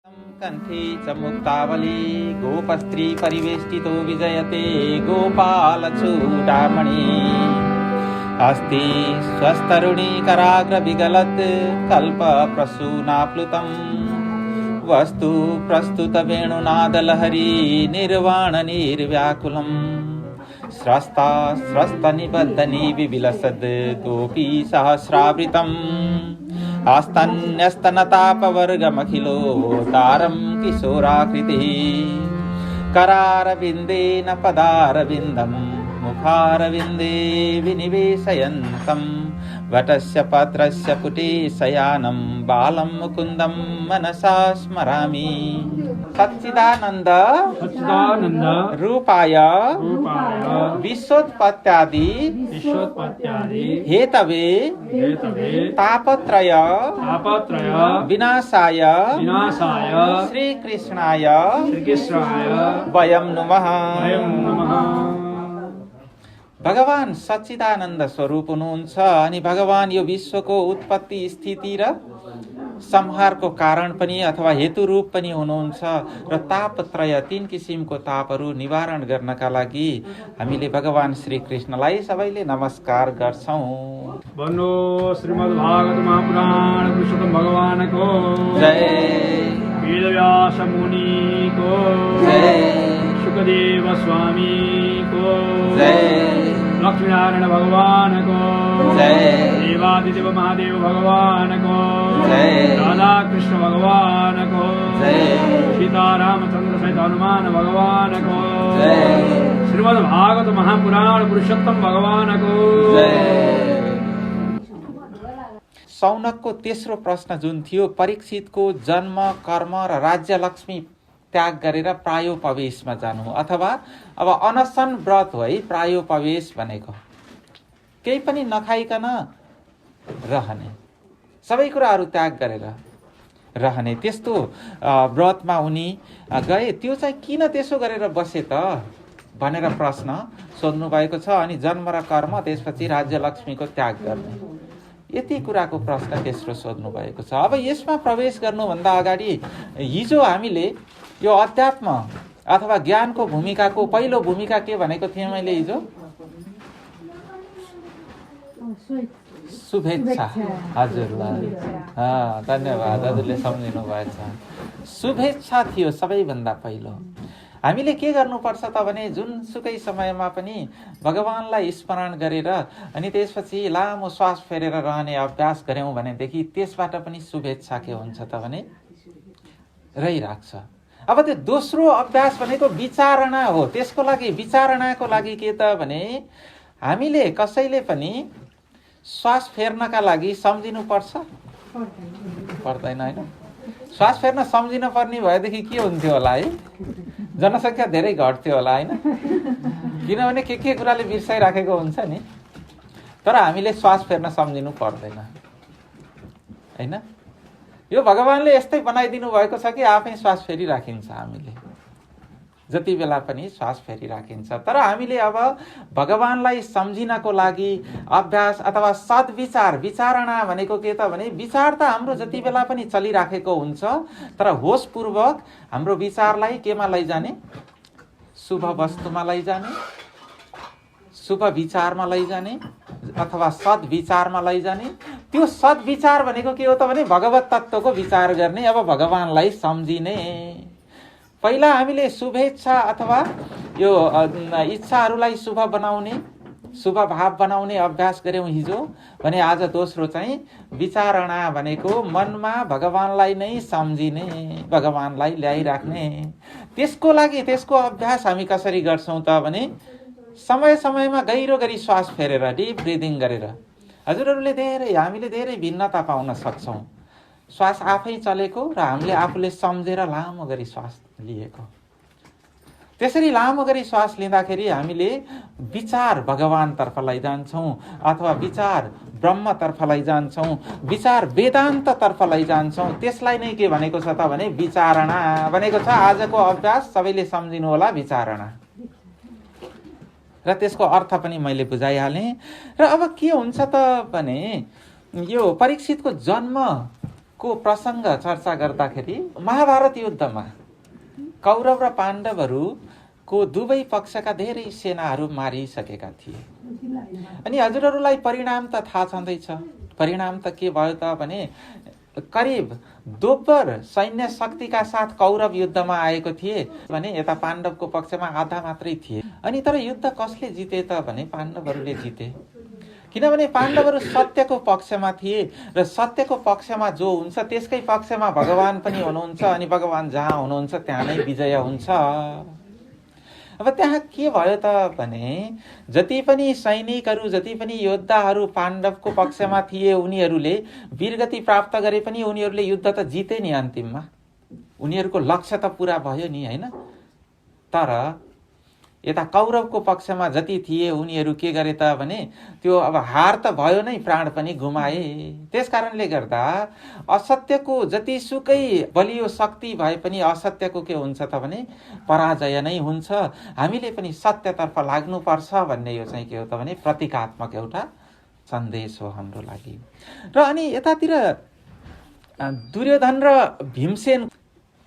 कंठी च मुक्तावली गोपस्त्री परिवेष्टितो विजयते गोपालचूडामणि अस्ति स्वस्तरुणी कराग्र विगलत् कल्पप्रसूनाप्लुतं वस्तु प्रस्तुत वेणुनादलहरी निर्वाण निर्व्याकुलम् स्रस्ता स्रस्तनिबद्धनि विविलसद् गोपी सहस्रावृतम् आस्तन्यस्तनतापवर्गमखिलो तारं किशोराकृतिः करारविन्देन पदारविन्दं मुखारविन्दे विनिवेशयन्तं वटस्य पत्रस्य पुटे शयानं बालं मुकुन्दं मनसा स्मरामि सच्चिदानन्द रूपाय विश्वोत्पत्त्यादि हेतवे तापत्रय विनाशाय श्रीकृष्णाय वयं नमः। भगवान सच्चिदानन्द स्वरूप हुनुहुन्छ अनि भगवान यो विश्वको उत्पत्ति स्थिति र संहारको कारण पनि अथवा हेतु रूप पनि हुनुहुन्छ र तापत्रय तीन किसिमको तापहरू निवारण गर्नका लागि हामीले भगवान श्री कृष्णलाई सबैले नमस्कार गर्छौं। भन्नु श्रीमद्भागवत महापुराण पुरुषोत्तम भगवानको जय, वेदव्यास मुनिको जय, सुखदेव स्वामीको जय, लक्ष्मीनारायण भगवानको जय, देवादिदेव महादेव भगवानको जय, राधा कृष्ण भगवानको जय, सीतारामचंद्र सहित हनुमान भगवानको जय, श्रीमद्भागवत महापुराण पुरुषोत्तम भगवानको जय। सौनकको तेस्रो प्रश्न जुन थियो, परीक्षितको जन्म कर्म र राज्य लक्ष्मी त्याग गरेर प्रायोपवेशमा जानु अथवा अब अनसन व्रत हो है प्रायोपवेश भनेको, केही पनि नखाइकन रहने, सबै कुराहरू त्याग गरेर रहने, त्यस्तो व्रतमा उनी गए। त्यो चाहिँ किन त्यसो गरेर बसे त भनेर प्रश्न सोध्नु भएको छ। अनि जन्म र कर्म त्यसपछि राज्य लक्ष्मीको त्याग गर्ने, यति कुराको प्रश्न तेस्रो सोध्नु भएको छ। अब यसमा प्रवेश गर्नुभन्दा अगाडि हिजो हामीले यो अध्यात्म अथवा ज्ञानको भूमिकाको पहिलो भूमिका के भनेको थिएँ मैले हिजो? शुभेच्छा। हजुरलाई धन्यवाद, हजुरले सम्झिनु भएछ। शुभेच्छा थियो सबैभन्दा पहिलो। हामीले के गर्नुपर्छ त भने जुनसुकै समयमा पनि भगवानलाई स्मरण गरेर अनि त्यसपछि लामो श्वास फेरेर रहने अभ्यास गऱ्यौँ भनेदेखि त्यसबाट पनि शुभेच्छा के हुन्छ त भने रहिराख्छ। अब त्यो दोस्रो अभ्यास भनेको विचारणा हो। त्यसको लागि विचारणाको लागि के त भने हामीले कसैले पनि श्वास फेर्नका लागि सम्झिनु पर्छ पर्दैन हैन? श्वास फेर्न सम्झिन पर्ने भएदेखि के हुन्थ्यो होला है? जनसङ्ख्या धेरै घट्थ्यो होला हैन? किनभने के कुराले बिर्साइराखेको हुन्छ नि। तर हामीले श्वास फेर्न सम्झिनु पर्दैन हैन? यो भगवानले यस्तै बनाइदिनु भएको छ कि आफै श्वास फेरिराखिन्छ, हामीले जति बेला पनि श्वास फेरिराखिन्छ। तर हामीले अब भगवानलाई सम्झिनको लागि अभ्यास अथवा सद्विचार, विचारणा भनेको के त भने विचार त हाम्रो जति बेला पनि चलिराखेको हुन्छ, तर होसपूर्वक हाम्रो विचारलाई केमा लैजाने? शुभ वस्तुमा लैजाने, शुभ विचारमा लैजाने अथवा सद्विचारमा लैजाने। त्यो सद्विचार भनेको के हो त भने भगवत तत्त्वको विचार गर्ने, अब भगवानलाई सम्झिने। पहिला हामीले शुभेच्छा अथवा यो इच्छाहरूलाई शुभ बनाउने, शुभ भाव बनाउने अभ्यास गऱ्यौँ हिजो भने आज दोस्रो चाहिँ विचारणा भनेको मनमा भगवानलाई नै सम्झिने, भगवानलाई ल्याइराख्ने। त्यसको लागि त्यसको अभ्यास हामी कसरी गर्छौँ त भने समय समयमा गहिरो गरी श्वास फेरेर, डिप ब्रिदिङ गरेर। हजुरहरूले हामीले धेरै भिन्नता पाउन सक्छौँ। श्वास आफै चलेको र हामीले आफूले सम्झेर लामो गरी श्वास लिएको। त्यसरी लामो गरी श्वास लिँदाखेरि हामीले विचार भगवानतर्फ लैजान्छौँ अथवा विचार ब्रह्मतर्फ लैजान्छौँ, विचार वेदान्ततर्फ लैजान्छौँ। त्यसलाई नै के भनेको छ त भने विचारणा भनेको छ। आजको अभ्यास सबैले सम्झिनु होला, विचारणा। र त्यसको अर्थ पनि मैले बुझाइहालेँ। र अब के हुन्छ त भने यो परीक्षितको जन्म को प्रसङ्ग चर्चा गर्दाखेरि महाभारत युद्धमा कौरव र पाण्डवहरूको दुवै पक्षका धेरै सेनाहरू मारिसकेका थिए। अनि हजुरहरूलाई परिणाम त थाहा छँदैछ। परिणाम त के भयो त भने करिब दोब्बर सैन्य शक्तिका साथ कौरव युद्धमा आएको थिए भने यता पाण्डवको पक्षमा आधा मात्रै थिए। अनि तर युद्ध कसले जिते त भने पाण्डवहरूले जिते। किनभने पाण्डवहरू सत्यको पक्षमा थिए र सत्यको पक्षमा जो हुन्छ त्यसकै पक्षमा भगवान पनि हुनुहुन्छ। अनि भगवान जहाँ हुनुहुन्छ त्यहाँ नै विजय हुन्छ। अब त्यहाँ के भयो त भने जति पनि सैनिकहरू, जति पनि योद्धाहरू पाण्डवको पक्षमा थिए उनीहरूले वीरगति प्राप्त गरे पनि उनीहरूले युद्ध त जिते नि अन्तिममा। उनीहरूको लक्ष्य त पुरा भयो नि, होइन? तर यता कौरवको पक्षमा जति थिए उनीहरू के गरे त भने त्यो अब हार त भयो नै, प्राण पनि गुमाए। त्यस कारणले गर्दा असत्यको जतिसुकै बलियो शक्ति भए पनि असत्यको के हुन्छ त भने पराजय नै हुन्छ। हामीले पनि सत्यतर्फ लाग्नुपर्छ भन्ने यो चाहिँ के हो त भने प्रतीकात्मक एउटा सन्देश हो हाम्रो लागि। र अनि यतातिर दुर्योधन र भीमसेन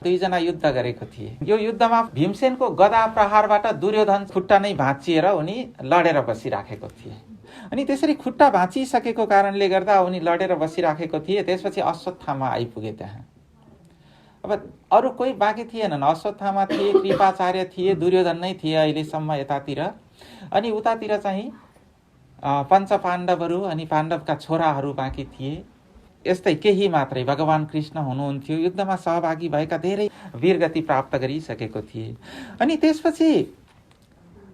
दुईजना युद्ध गरेको थिए। यो युद्धमा भीमसेनको गदा प्रहारबाट दुर्योधन खुट्टा नै भाँचिएर उनी लडेर बसिराखेको थिए। अनि त्यसरी खुट्टा भाँचिसकेको कारणले गर्दा उनी लडेर बसिराखेको थिए। त्यसपछि अश्वत्थामा आइपुगे त्यहाँ। अब अरू कोही बाँकी थिएनन्। अश्वत्थामा थिए, कृपाचार्य थिए, दुर्योधन नै थिए अहिलेसम्म यतातिर। अनि उतातिर चाहिँ पञ्चपाण्डवहरू अनि पाण्डवका छोराहरू बाँकी थिए। यस्तै केही मात्रै भगवान कृष्ण हुनुहुन्थ्यो। युद्धमा सहभागी भएका धेरै वीरगति प्राप्त गरिसकेको थिए। अनि त्यसपछि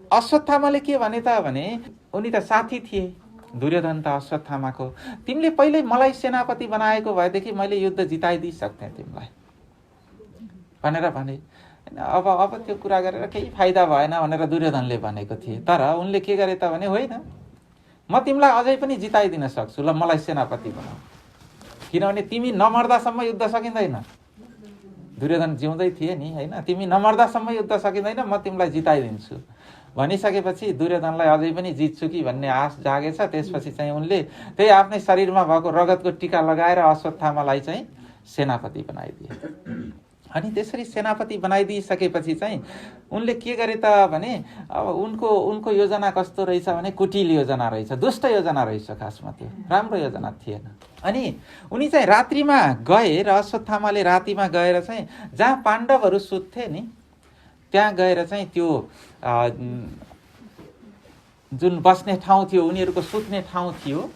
अश्वत्थामाले के भने त भने उनी त साथी थिए दुर्योधन त अश्वत्थामाको। तिमीले पहिल्यै मलाई सेनापति बनाएको भएदेखि मैले युद्ध जिताइदिइसक्थेँ तिमीलाई भनेर भने। अब त्यो कुरा गरेर केही फाइदा भएन भनेर दुर्योधनले भनेको थिए। तर उनले के गरे त भने होइन, म तिमीलाई अझै पनि जिताइदिन सक्छु, ल मलाई सेनापति बनाऊ। किनभने तिमी नमर्दासम्म युद्ध सकिँदैन। दुर्योधन जिउँदै थिए नि, होइन? तिमी नमर्दासम्म युद्ध सकिँदैन, म तिमीलाई जिताइदिन्छु भनिसकेपछि दुर्योधनलाई अझै पनि जित्छु कि भन्ने आश जागेछ। त्यसपछि चाहिँ उनले त्यही आफ्नै शरीरमा भएको रगतको टीका लगाएर अश्वत्थामालाई चाहिँ सेनापति बनाइदिए। अनि त्यसरी सेनापति बनाइदिइसकेपछि चाहिँ उनले के गरे त भने अब उनको योजना कस्तो रहेछ भने कुटिल योजना रहेछ, दुष्ट योजना रहेछ। खासमा त्यो राम्रो योजना थिएन। अनि उनी चाहिँ रात्रिमा गए र अश्वत्थामाले रातिमा गएर चाहिँ जहाँ पाण्डवहरू सुत्थे नि त्यहाँ गएर चाहिँ त्यो जुन बस्ने ठाउँ थियो, उनीहरूको सुत्ने ठाउँ थियो,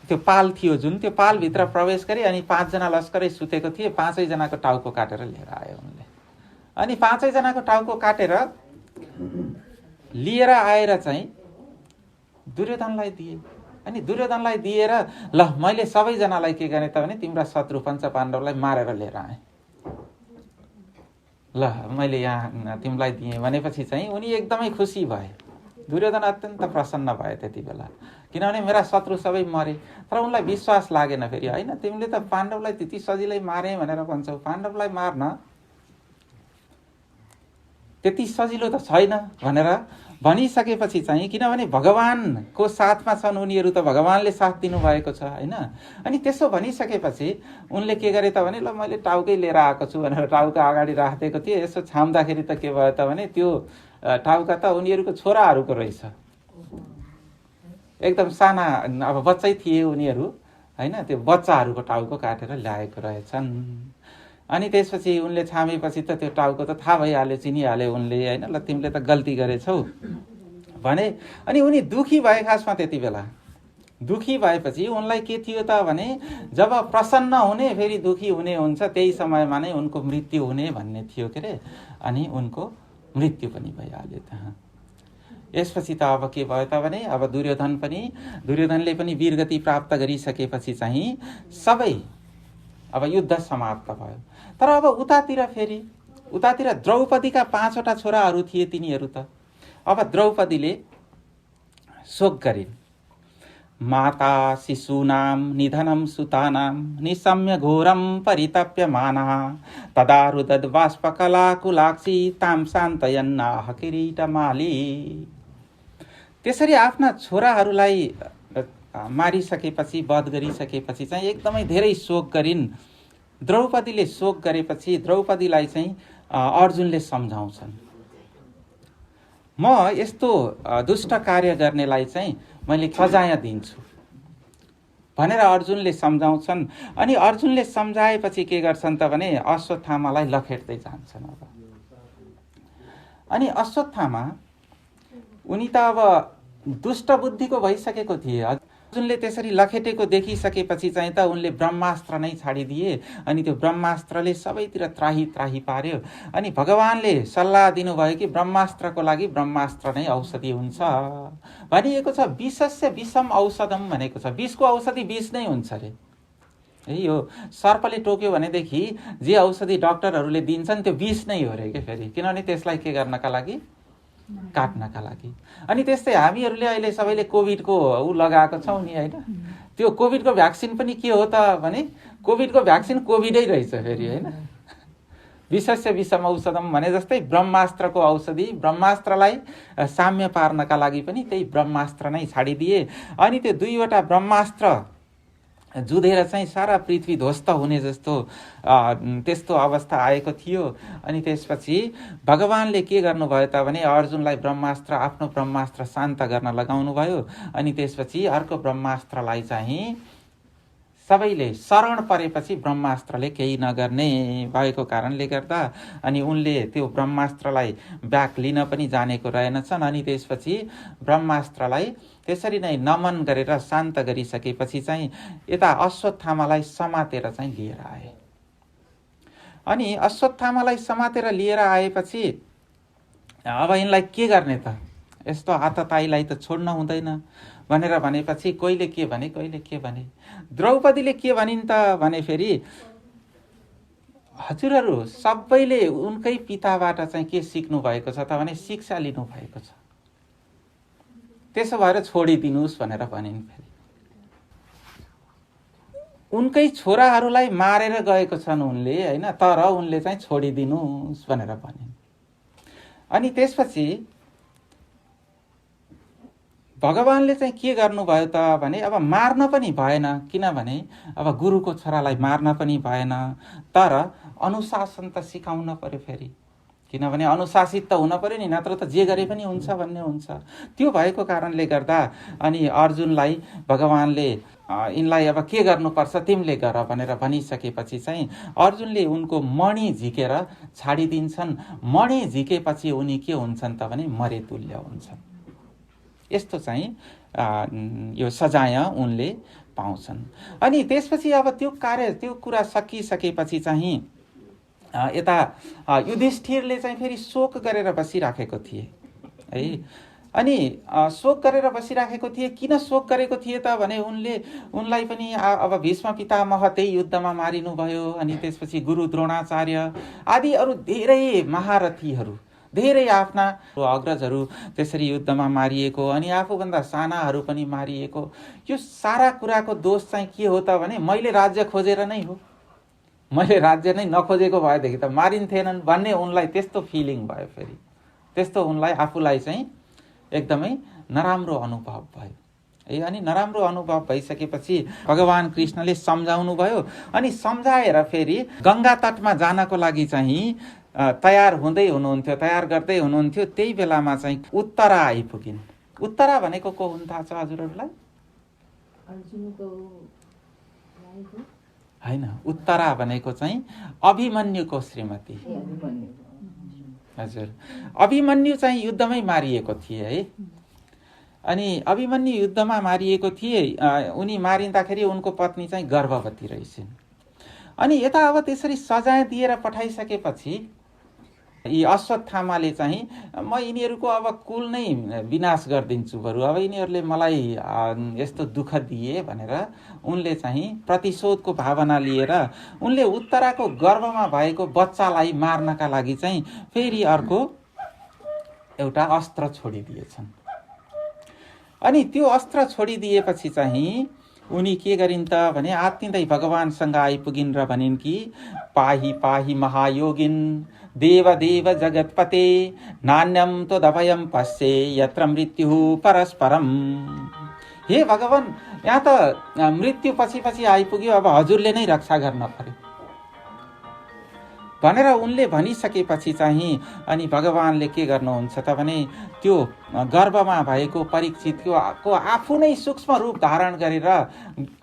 त्यो पाल थियो जुन, त्यो पालभित्र प्रवेश गरे। अनि 5 जना लस्करै सुतेको थिए। 5 जनाको टाउको काटेर लिएर आयो उनले। अनि 5 जनाको टाउको काटेर लिएर आएर चाहिँ दुर्योधनलाई दिए। अनि दुर्योधनलाई दिएर ल मैले सबैजनालाई के गरेँ त भने तिम्रा शत्रु पञ्चपाण्डवलाई मारेर लिएर आएँ, ल मैले यहाँ तिमीलाई दिएँ भनेपछि चाहिँ उनी एकदमै खुसी भए। दुर्योधन अत्यन्त प्रसन्न भए त्यति बेला, किनभने मेरा शत्रु सबै मरे। तर उनलाई विश्वास लागेन फेरि, होइन तिमीले त पाण्डवलाई त्यति सजिलै मारे भनेर भन्छौ, पाण्डवलाई मार्न त्यति सजिलो त छैन भनेर भनिसकेपछि चाहिँ, किनभने भगवानको साथमा छन् उनीहरू, त भगवानले साथ दिनुभएको छ, होइन? अनि त्यसो भनिसकेपछि उनले के गरे त भने ल मैले टाउकै लिएर आएको छु भनेर टाउका अगाडि राखिदिएको थिएँ। यसो छाम्दाखेरि त के भयो त भने त्यो टाउका त उनीहरूको छोराहरूको रहेछ। एकदम साना, अब बच्चै थिए उनीहरू, होइन? त्यो बच्चाहरूको टाउको काटेर ल्याएको रहेछन्। अनि त्यसपछि उनले छामेपछि त त्यो टाउको त थाहा भइहाल्यो, चिनिहाल्यो उनले, होइन? ल तिमीले त गल्ती गरेछौ भने। अनि उनी दुखी भए। खासमा त्यति बेला दुखी भएपछि उनलाई के थियो त भने जब प्रसन्न हुने फेरि दुखी हुने हुन्छ त्यही समयमा नै उनको मृत्यु हुने भन्ने थियो के अरे। अनि उनको मृत्यु पनि भइहाल्यो त्यहाँ। यसपछि त अब के भयो त भने अब दुर्योधनले पनि वीरगति प्राप्त गरिसकेपछि चाहिँ सबै अब युद्ध समाप्त भयो। तर अब उतातिर द्रौपदीका 5 वटा छोराहरू थिए, तिनीहरू त अब द्रौपदीले शोक गरिन्। माता शिशूनां निधनं सुतानां निशम्य घोरं परितप्यमाना तदा रुदद् बाष्पकलाकुलाक्षी तां शान्तयन्नाह किरीटमाली। त्यसरी आफ्ना छोराहरूलाई मारिसकेपछि, वध गरिसकेपछि चाहिँ एकदमै धेरै शोक गरिन्। द्रौपदीले शोक गरेपछि द्रौपदीलाई चाहिँ अर्जुनले सम्झाउँछन्, म यस्तो दुष्ट कार्य गर्नेलाई चाहिँ मैले सजाय दिन्छु भनेर अर्जुनले सम्झाउँछन्। अनि अर्जुनले सम्झाएपछि के गर्छन् त भने अश्वत्थामालाई लखेट्दै जान्छन्। अब अनि अश्वत्थामा उनी त अब दुष्ट बुद्धिको भइसकेको थिए। अर्जुनले त्यसरी लखेटेको देखिसकेपछि चाहिँ त उनले ब्रह्मास्त्र नै छाडिदिए। अनि त्यो ब्रह्मास्त्रले सबैतिर त्राही त्राही पार्यो। अनि भगवानले सल्लाह दिनुभयो कि ब्रह्मास्त्रको लागि ब्रह्मास्त्र नै औषधि हुन्छ भनिएको छ। विषस्य विषम औषधम भनेको छ। विषको औषधि विष नै हुन्छ अरे। यो सर्पले टोक्यो भनेदेखि जे औषधि डाक्टरहरूले दिन्छन् त्यो विष नै हो अरे के फेरि, किनभने त्यसलाई के गर्नका लागि, काट्नका लागि। अनि त्यस्तै हामीहरूले अहिले सबैले कोभिडको लगाएको छौँ नि होइन, त्यो कोभिडको भ्याक्सिन पनि के हो त भने कोभिडको भ्याक्सिन कोभिडै रहेछ फेरि होइन। विषस्य विषम औषधम भने जस्तै ब्रह्मास्त्रको औषधि, ब्रह्मास्त्रलाई साम्य पार्नका लागि पनि त्यही ब्रह्मास्त्र नै छाडिदिए। अनि त्यो दुईवटा ब्रह्मास्त्र जुधेर चाहिँ सारा पृथ्वी ध्वस्त हुने जस्तो त्यस्तो अवस्था आएको थियो। अनि त्यसपछि भगवानले के गर्नुभयो त भने अर्जुनलाई ब्रह्मास्त्र, आफ्नो ब्रह्मास्त्र शान्त गर्न लगाउनु भयो। अनि त्यसपछि अर्को ब्रह्मास्त्रलाई चाहिँ सबैले शरण परेपछि ब्रह्मास्त्रले केही नगर्ने भएको कारणले गर्दा अनि उनले त्यो ब्रह्मास्त्रलाई ब्याक लिन पनि जानेको रहेनछन्। अनि त्यसपछि ब्रह्मास्त्रलाई त्यसरी नै नमन गरेर शान्त गरिसकेपछि चाहिँ यता अश्वत्थामालाई समातेर चाहिँ लिएर आए। अनि अश्वत्थामालाई समातेर लिएर आएपछि अब यिनलाई के गर्ने त, यस्तो आतताईलाई त छोड्न हुँदैन भनेर भनेपछि कहिले के भने कहिले के भने। द्रौपदीले के भनिन् त भने फेरि हजुरहरू सबैले उनकै पिताबाट चाहिँ के सिक्नु भएको छ त भने शिक्षा लिनु भएको छ, त्यसो भएर छोडिदिनुहोस् भनेर भनिन्। फेरि उनकै छोराहरूलाई मारेर गएको छन् उनले होइन, तर उनले चाहिँ छोडिदिनुहोस् भनेर भनिन्। अनि त्यसपछि भगवानले चाहिँ के गर्नुभयो त भने अब मार्न पनि भएन, किनभने अब गुरुको छोरालाई मार्न पनि भएन, तर अनुशासन त सिकाउन पर्यो फेरि, किनभने अनुशासित त हुन पर्यो नि, नत्र त जे गरे पनि हुन्छ भन्ने हुन्छ। त्यो भएको कारणले गर्दा अनि अर्जुनलाई भगवानले यिनलाई अब के गर्नुपर्छ तिमीले गर भनेर भनिसकेपछि चाहिँ अर्जुनले उनको मणि झिकेर छाडिदिन्छन्। मणि झिकेपछि उनी के हुन्छन् त भने मरेतुल्य हुन्छन्। यस्तो चाहिँ यो सजाय उनले पाउँछन्। अनि त्यसपछि अब त्यो कार्य, त्यो कुरा सकिसकेपछि चाहिँ यता युधिष्ठिरले चाहिँ फेरि शोक गरेर बसिराखेको थिए है। अनि शोक गरेर बसिराखेको थिए। किन शोक गरेको थिए त भने उनलाई पनि अब भीष्म पितामह त्यही युद्धमा मारिनुभयो। अनि त्यसपछि गुरु द्रोणाचार्य आदि अरू धेरै महारथीहरू, धेरै आफ्ना अग्रजहरू त्यसरी युद्धमा मारिएको, अनि आफूभन्दा सानाहरू पनि मारिएको। यो सारा कुराको दोष चाहिँ के हो त भने मैले राज्य खोजेर नै हो, मैले राज्य नै नखोजेको भएदेखि त मारिन्थेनन् भन्ने उनलाई त्यस्तो फिलिङ भयो। फेरि त्यस्तो उनलाई आफूलाई चाहिँ एकदमै नराम्रो अनुभव भयो है। अनि नराम्रो अनुभव भइसकेपछि भगवान कृष्णले सम्झाउनु भयो। अनि सम्झाएर फेरि गङ्गा तटमा जानको लागि चाहिँ तयार हुँदै हुनुहुन्थ्यो, तयार गर्दै हुनुहुन्थ्यो। त्यही बेलामा चाहिँ उत्तरा आइपुगिन्। उत्तरा भनेको को हुन् थाहा छ हजुरहरूलाई? होइन, उत्तरा भनेको चाहिँ अभिमन्युको श्रीमती। हजुर, अभिमन्यु चाहिँ युद्धमै मारिएको थिए है। अनि अभिमन्यु युद्धमा मारिएको थिए। उनी मारिँदाखेरि उनको पत्नी चाहिँ गर्भवती रहेछन्। अनि यता अब त्यसरी सजाय दिएर पठाइसकेपछि यी अश्वत्थामाले चाहिँ म यिनीहरूको अब कुल नै विनाश गरिदिन्छु, बरु अब यिनीहरूले मलाई यस्तो दुःख दिए भनेर उनले चाहिँ प्रतिशोधको भावना लिएर उनले उत्तराको गर्भमा भएको बच्चालाई मार्नका लागि चाहिँ फेरि अर्को एउटा अस्त्र छोडिदिएछन्। अनि त्यो अस्त्र छोडिदिएपछि चाहिँ उनी के गरिन् त भने आत्तिँदै भगवानसँग आइपुगिन् र भनिन् कि पाही पाही महायोगिन देव देव जगतपते नान्यम त्वदभयं पश्ये यत्र मृत्यु परस्परम। हे भगवान, यहाँ त मृत्यु पछि पछि आइपुग्यो, अब हजुरले नै रक्षा गर्न पर्यो। भनेर उनले भनिसकेपछि चाहिँ अनि भगवानले के गर्नुहुन्छ त भने त्यो गर्भमा भएको परीक्षितको आफू नै सूक्ष्म रूप धारण गरेर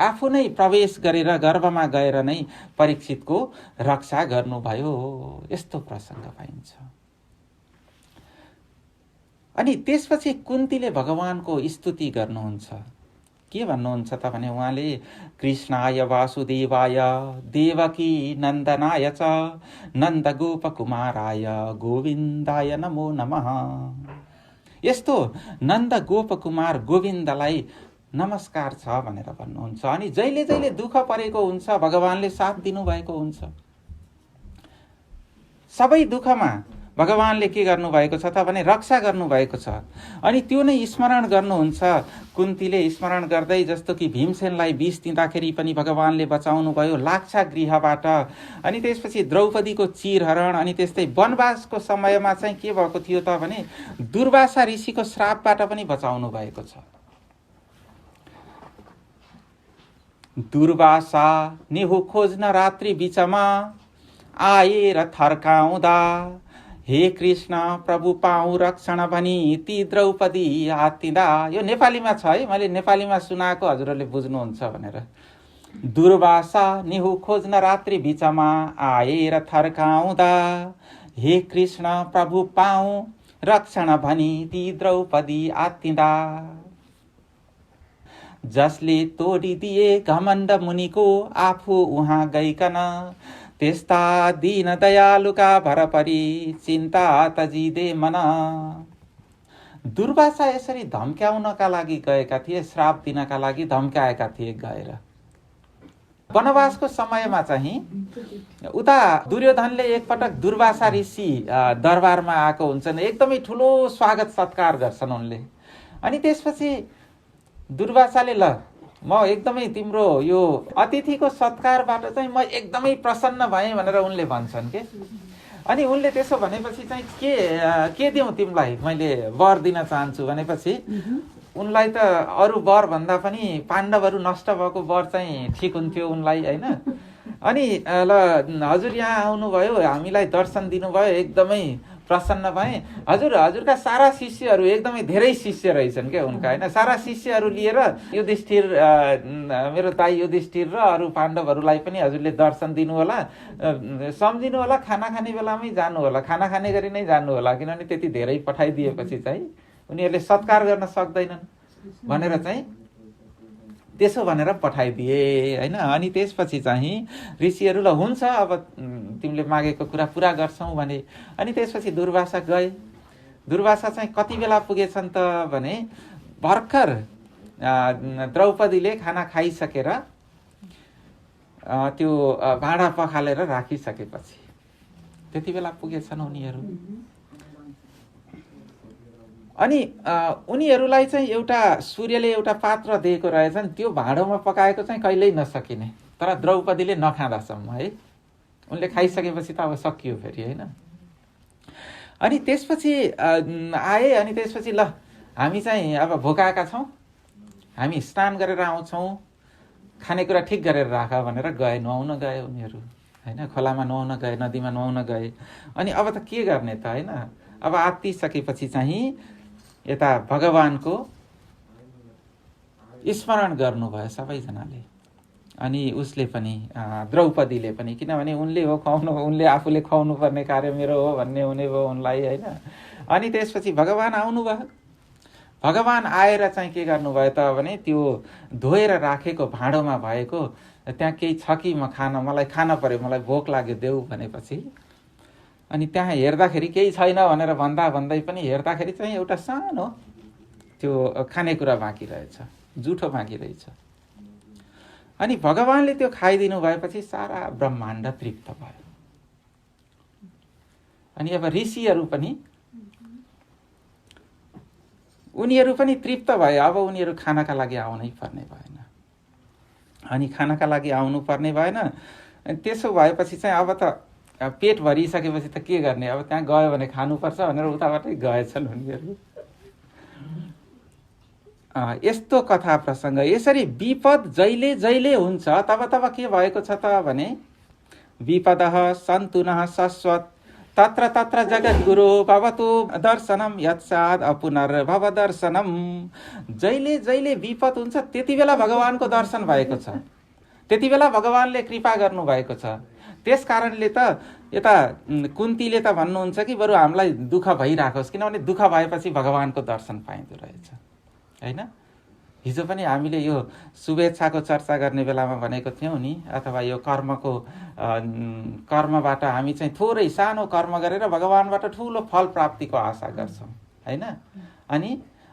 आफू नै प्रवेश गरेर गर्भमा गएर नै परीक्षितको रक्षा गर्नुभयो। यस्तो प्रसङ्ग पाइन्छ। अनि त्यसपछि कुन्तीले भगवानको स्तुति गर्नुहुन्छ। के भन्नुहुन्छ त भने उहाँले कृष्णाय वासुदेवाय देवकी नन्दनाय च नन्द गोपकुमाराय गोविन्दाय नमो नमः। यस्तो नन्द गोपकुमार गोविन्दलाई नमस्कार छ भनेर भन्नुहुन्छ। अनि जहिले जहिले दुःख परेको हुन्छ भगवानले साथ दिनुभएको हुन्छ। सबै दुःखमा भगवानले के गर्नुभएको छ त भने रक्षा गर्नुभएको छ। अनि त्यो नै स्मरण गर्नुहुन्छ। कुन्तीले स्मरण गर्दै जस्तो कि भीमसेनलाई विष दिँदाखेरि पनि भगवानले बचाउनु भयो लाक्षा गृहबाट। अनि त्यसपछि द्रौपदीको चिरहरण, अनि त्यस्तै वनवासको समयमा चाहिँ के भएको थियो त भने दुर्वासा ऋषिको श्रापबाट पनि बचाउनु भएको छ। दुर्वासा निहु खोज्न रात्रि बिचमा आएर थर्काउँदा हे कृष्ण प्रभु पाऊ रक्षण भनी ती द्रौपदी हात्तिँदा। यो नेपालीमा छ है, मैले नेपालीमा सुनाएको हजुरहरूले बुझ्नुहुन्छ भनेर। दुर्वासा निहु खोज्न रात्रि बिचमा आएर थर्काउँदा हे कृष्ण प्रभु पाऊ रक्षण भनी ती द्रौपदी हात्तिँदा। जसले तोडिदिए घमण्ड मुनिको आफू उहाँ गइकन त्यस्ता दीन दयालुका भरपरि चिन्ता तजिदे मन। दुर्वासा यसरी धम्क्याउनका लागि गएका थिए, श्राप दिनका लागि धम्क्याएका थिए गएर। वनवासको समयमा चाहिँ उता दुर्योधनले एकपटक दुर्वासा ऋषि दरबारमा आएको हुन्छन्। एकदमै ठुलो स्वागत सत्कार गर्छन् उनले। अनि त्यसपछि दुर्वासाले ल म एकदमै तिम्रो यो अतिथिको सत्कारबाट चाहिँ म एकदमै प्रसन्न भएँ भनेर उनले भन्छन् के। अनि उनले त्यसो भनेपछि चाहिँ के दिउँ तिमीलाई, मैले वर दिन चाहन्छु भनेपछि उनलाई त अरू वर भन्दा पनि पाण्डवहरू नष्ट भएको वर चाहिँ ठिक हुन्थ्यो उनलाई, होइन। अनि ल हजुर यहाँ आउनुभयो, हामीलाई दर्शन दिनुभयो, एकदमै प्रसन्न भएँ। हजुरका सारा शिष्यहरू एकदमै धेरै शिष्य रहेछन् क्या उनका, होइन। सारा शिष्यहरू लिएर युधिष्ठिर, मेरो दाइ युधिष्ठिर र अरू पाण्डवहरूलाई पनि हजुरले दर्शन दिनु होला, सम्झिनु होला, खाना खाने बेलामै जानु होला, खाना खाने गरी नै जानु होला, किनभने त्यति धेरै पठाइदिएपछि चाहिँ उनीहरूले सत्कार गर्न सक्दैनन् भनेर चाहिँ त्यसो भनेर पठाइदिए, होइन। अनि त्यसपछि चाहिँ ऋषिहरू ल हुन्छ अब तिमीले मागेको कुरा पुरा गर्छौँ भने। अनि त्यसपछि दुर्वासा गए। दुर्वासा चाहिँ कति बेला पुगेछन् त भने भर्खर द्रौपदीले खाना खाइसकेर त्यो भाँडा पखालेर राखिसकेपछि त्यति बेला पुगेछन् उनीहरू। अनि उनीहरूलाई चाहिँ एउटा सूर्यले एउटा पात्र दिएको रहेछन्, त्यो भाँडोमा पकाएको चाहिँ कहिल्यै नसकिने, तर द्रौपदीले नखाँदासम्म है। उनले खाइसकेपछि त अब सकियो फेरि, होइन। अनि त्यसपछि आए। अनि त्यसपछि ल हामी चाहिँ अब भोकाएका छौँ, हामी स्नान गरेर आउँछौँ, खानेकुरा ठिक गरेर राख भनेर गए। नुहाउन गए उनीहरू, होइन। खोलामा नुहाउन गए, नदीमा नुहाउन गए। अनि अब त के गर्ने त, होइन। अब आत्तिसकेपछि चाहिँ यता भगवानको स्मरण गर्नुभयो सबैजनाले। अनि उसले पनि द्रौपदीले पनि, किनभने उनले हो खुवाउनु, उनले आफूले खुवाउनु पर्ने कार्य मेरो हो भन्ने हुने भयो उनलाई, होइन। अनि त्यसपछि भगवान आउनुभयो। भगवान आएर चाहिँ के गर्नुभयो त भने त्यो धोएर राखेको भाँडोमा भएको त्यहाँ केही छ कि म मलाई खान पर्यो, मलाई भोक लाग्यो देऊ भनेपछि अनि त्यहाँ हेर्दाखेरि केही छैन भनेर भन्दै पनि हेर्दाखेरि चाहिँ एउटा सानो त्यो खानेकुरा बाँकी रहेछ, जुठो बाँकी रहेछ। अनि भगवानले त्यो खाइदिनु भएपछि सारा ब्रह्माण्ड तृप्त भयो। अनि अब ऋषिहरू पनि उनीहरू पनि तृप्त भए। अब उनीहरू खानाका लागि आउनै पर्ने भएन। अनि खानाका लागि आउनु पर्ने भएन। त्यसो भएपछि चाहिँ अब त पेट भरिसकेपछि त के गर्ने, अब त्यहाँ गयो भने खानुपर्छ भनेर उताबाटै गएछन् उनीहरू। यस्तो कथा प्रसङ्ग। यसरी विपद जहिले जहिले हुन्छ तब के भएको छ त भने विपदः सन्तु नः शश्वत् तत्र तत्र जगद्गुरु भवतु दर्शनम यत्साद अपुनर्भव दर्शनम। जहिले जहिले विपद हुन्छ त्यति बेला भगवानको दर्शन भएको छ, त्यति बेला भगवानले कृपा गर्नु भएको छ। त्यस कारणले त यता कुन्तीले त भन्नुहुन्छ कि बरु हामीलाई दुःख भइराखोस्, किनभने दुःख भएपछि भगवानको दर्शन पाइँदो रहेछ, हैन? हिजो पनि हामीले यो शुभेच्छाको चर्चा गर्ने बेलामा भनेको थियौँ नि, अथवा यो कर्मबाट हामी चाहिँ थोरै सानो कर्म गरेर भगवानबाट ठुलो फल प्राप्तिको आशा गर्छौँ, हैन? अनि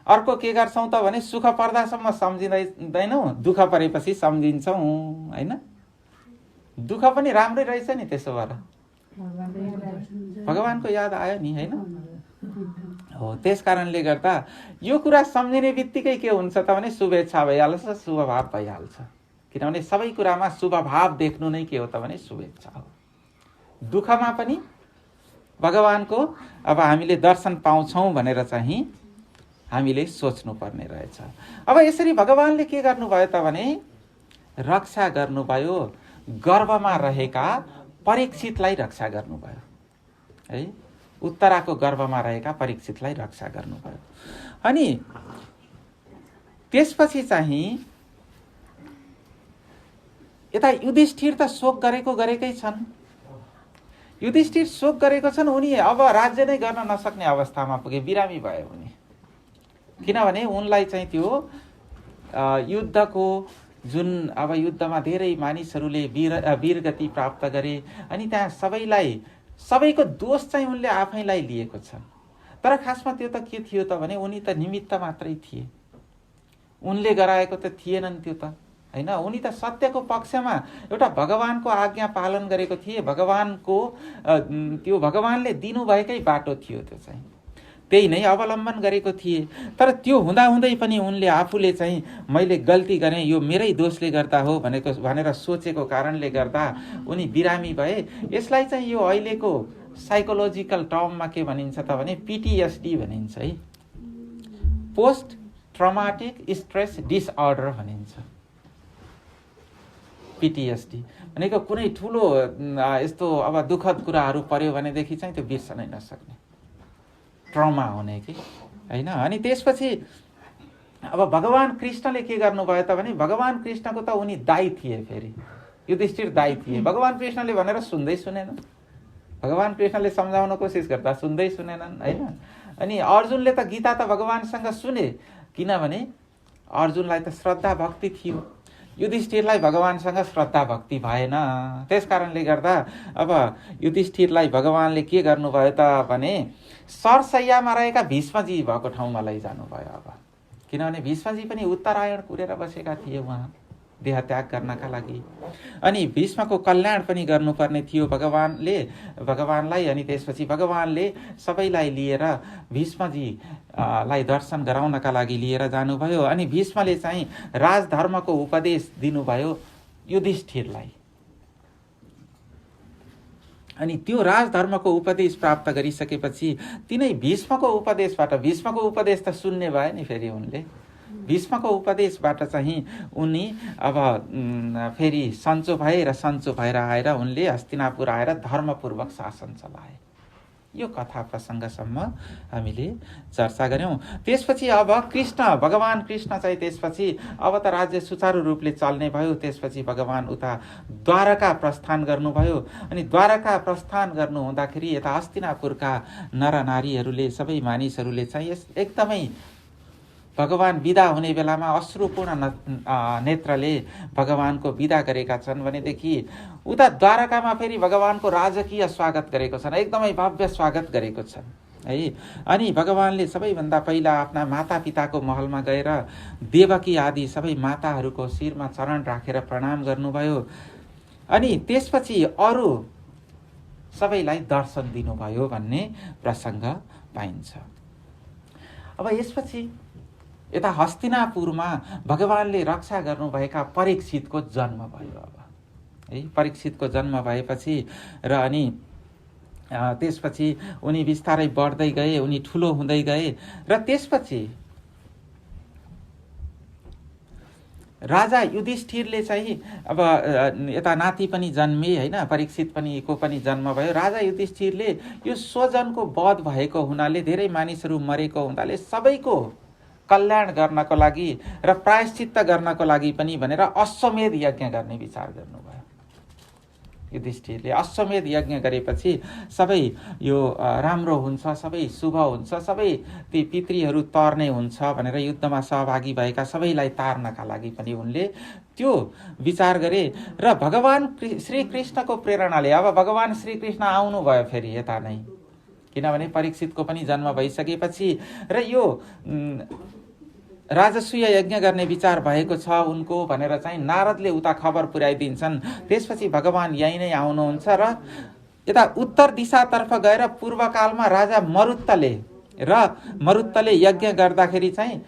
अर्को के गर्छौँ त भने सुख पर्दासम्म सम्झिँदैनौँ, दुःख परेपछि सम्झिन्छौँ, हैन? दुःख पनि राम्रै रहेछ नि, त्यसो भएर भगवानको याद आयो नि, हैन? हो, त्यस कारणले गर्दा यो कुरा सम्झिने बित्तिकै के हुन्छ त भने शुभेच्छा भइहाल्छ, शुभ भाव भइहाल्छ। किनभने सबै कुरामा शुभ भाव देख्नु नै के हो त भने शुभेच्छा हो। दुःखमा पनि भगवानको अब हामीले दर्शन पाउँछौँ भनेर चाहिँ हामीले सोच्नु पर्ने रहेछ। अब यसरी भगवानले के गर्नुभयो त भने रक्षा गर्नुभयो, गर्भमा रहेका परीक्षितलाई रक्षा गर्नुभयो, है? उत्तराको गर्भमा रहेका परीक्षितलाई रक्षा गर्नुभयो। अनि त्यसपछि चाहिँ यता युधिष्ठिर त शोक गरेकै छन्, युधिष्ठिर शोक गरेको छन्। उनी अब राज्य नै गर्न नसक्ने अवस्थामा पुगे, बिरामी भयो उनी। किनभने उनलाई चाहिँ त्यो युद्धको जुन अब युद्धमा धेरै मानिसहरूले वीरगति प्राप्त गरे, अनि त्यहाँ सबैको दोष चाहिँ उनले आफैलाई लिएको छ। तर खासमा त्यो त के थियो त भने उनी त निमित्त मात्रै थिए, उनले गराएको त थिएनन् त्यो त, हैन? उनी त सत्यको पक्षमा एउटा भगवानको आज्ञा पालन गरेको थिए, भगवानको त्यो भगवानले दिनुभएकै बाटो थियो, त्यो चाहिँ त्यही नै अवलम्बन गरेको थिए। तर त्यो हुँदाहुँदै पनि उनले आफूले चाहिँ मैले गल्ती गरेँ, यो मेरै दोषले गर्दा हो भनेर सोचेको कारणले गर्दा उनी बिरामी भए। यसलाई चाहिँ यो अहिलेको साइकोलोजिकल टर्ममा के भनिन्छ त भने PTSD भनिन्छ, है? पोस्ट ट्रमाटिक स्ट्रेस डिसअर्डर भनिन्छ। PTSD भनेको कुनै ठुलो यस्तो अब दुःखद कुराहरू पर्यो भनेदेखि चाहिँ त्यो बिर्सनै नसक्ने ट्रमा हुने कि, हैन? अनि त्यसपछि अब भगवान कृष्णले के गर्नुभयो त भने भगवान कृष्णको त उनी दाइ थिए, फेरि युधिष्ठिर दाइ थिए। भगवान कृष्णले भनेर सुन्दै सुनेन, भगवान कृष्णले सम्झाउन कोसिस गर्दा सुन्दै सुनेनन्, हैन? अनि अर्जुनले त गीता त भगवानसँग सुने, किनभने अर्जुनलाई त श्रद्धा भक्ति थियो, युधिष्ठिरलाई भगवानसँग श्रद्धा भक्ति भएन। त्यस कारणले गर्दा अब युधिष्ठिरलाई भगवानले के गर्नुभयो त भने सरसैयामा रहेका भीष्मजी भएको ठाउँमा लैजानुभयो। अब किनभने भीष्मजी पनि उत्तरायण कुरेर बसेका थिए वहाँ देहत्याग गर्नका लागि, अनि भीष्मको कल्याण पनि गर्नुपर्ने थियो भगवानलाई। अनि त्यसपछि भगवानले सबैलाई लिएर भीष्मजीलाई दर्शन गराउनका लागि लिएर जानुभयो। अनि भीष्मले चाहिँ राजधर्मको उपदेश दिनुभयो युधिष्ठिरलाई। अनि त्यो राजधर्मको उपदेश प्राप्त गरिसकेपछि तिनै भीष्मको उपदेश त सुन्ने भए नि, फेरि उनले भीष्मको उपदेशबाट चाहिँ उनी अब फेरि सन्चो भएर आएर उनले हस्तिनापुर आएर धर्मपूर्वक शासन चलाए। यो कथा प्रसङ्गसम्म हामीले चर्चा गऱ्यौँ। त्यसपछि अब भगवान कृष्ण चाहिँ त्यसपछि अब त राज्य सुचारू रूपले चल्ने भयो। त्यसपछि भगवान उता द्वारका प्रस्थान गर्नुभयो। अनि द्वारका प्रस्थान गर्नु हुँदाखेरि यता हस्तिनापुरका नरनारीहरूले सबै मानिसहरूले चाहिँ एकदमै भगवान विदा हुने बेलामा अश्रुपूर्ण नेत्रले भगवानको विदा गरेका छन् भनेदेखि उता द्वारकामा फेरि भगवानको राजकीय स्वागत गरेको छन्, एकदमै भव्य स्वागत गरेको छन्, है। अनि भगवानले सबैभन्दा पहिला आफ्ना मातापिताको महलमा गएर देवकी आदि सबै माताहरूको शिरमा चरण राखेर प्रणाम गर्नुभयो। अनि त्यसपछि अरू सबैलाई दर्शन दिनुभयो भन्ने प्रसङ्ग पाइन्छ। अब यसपछि यता हस्तिनापुरमा भगवानले रक्षा गर्नुभएका परीक्षितको जन्म भयो। अब है परीक्षितको जन्म भएपछि र अनि त्यसपछि उनी बिस्तारै बढ्दै गए, उनी ठुलो हुँदै गए र त्यसपछि राजा युधिष्ठिरले चाहिँ अब यता नाति पनि जन्मे होइन, परीक्षित पनि को पनि जन्म भयो। राजा युधिष्ठिरले यो स्वजनको वध भएको हुनाले, धेरै मानिसहरू मरेको हुनाले सबैको कल्याण गर्नको लागि र प्रायश्चित्त गर्नको लागि पनि भनेर अश्वमेध यज्ञ गर्ने विचार गर्नुभयो। युधिष्ठिरले अश्वमेध यज्ञ गरेपछि सबै यो राम्रो हुन्छ, सबै शुभ हुन्छ, सबै ती पितृहरू तर्ने हुन्छ भनेर युद्धमा सहभागी भएका सबैलाई तार्नका लागि पनि उनले त्यो विचार गरे। र भगवान श्रीकृष्णको प्रेरणाले अब भगवान श्रीकृष्ण आउनुभयो फेरि यता नै, किनभने परीक्षितको पनि जन्म भइसकेपछि र यो राजसूय यज्ञ गर्ने विचार भएको छ उनको भनेर चाहिँ नारदले उता खबर पुर्याइदिन्छन्। त्यसपछि भगवान यहीँ नै आउनुहुन्छ र यता उत्तर दिशातर्फ गएर पूर्वकालमा राजा मरुत्तले यज्ञ गर्दाखेरि चाहिँ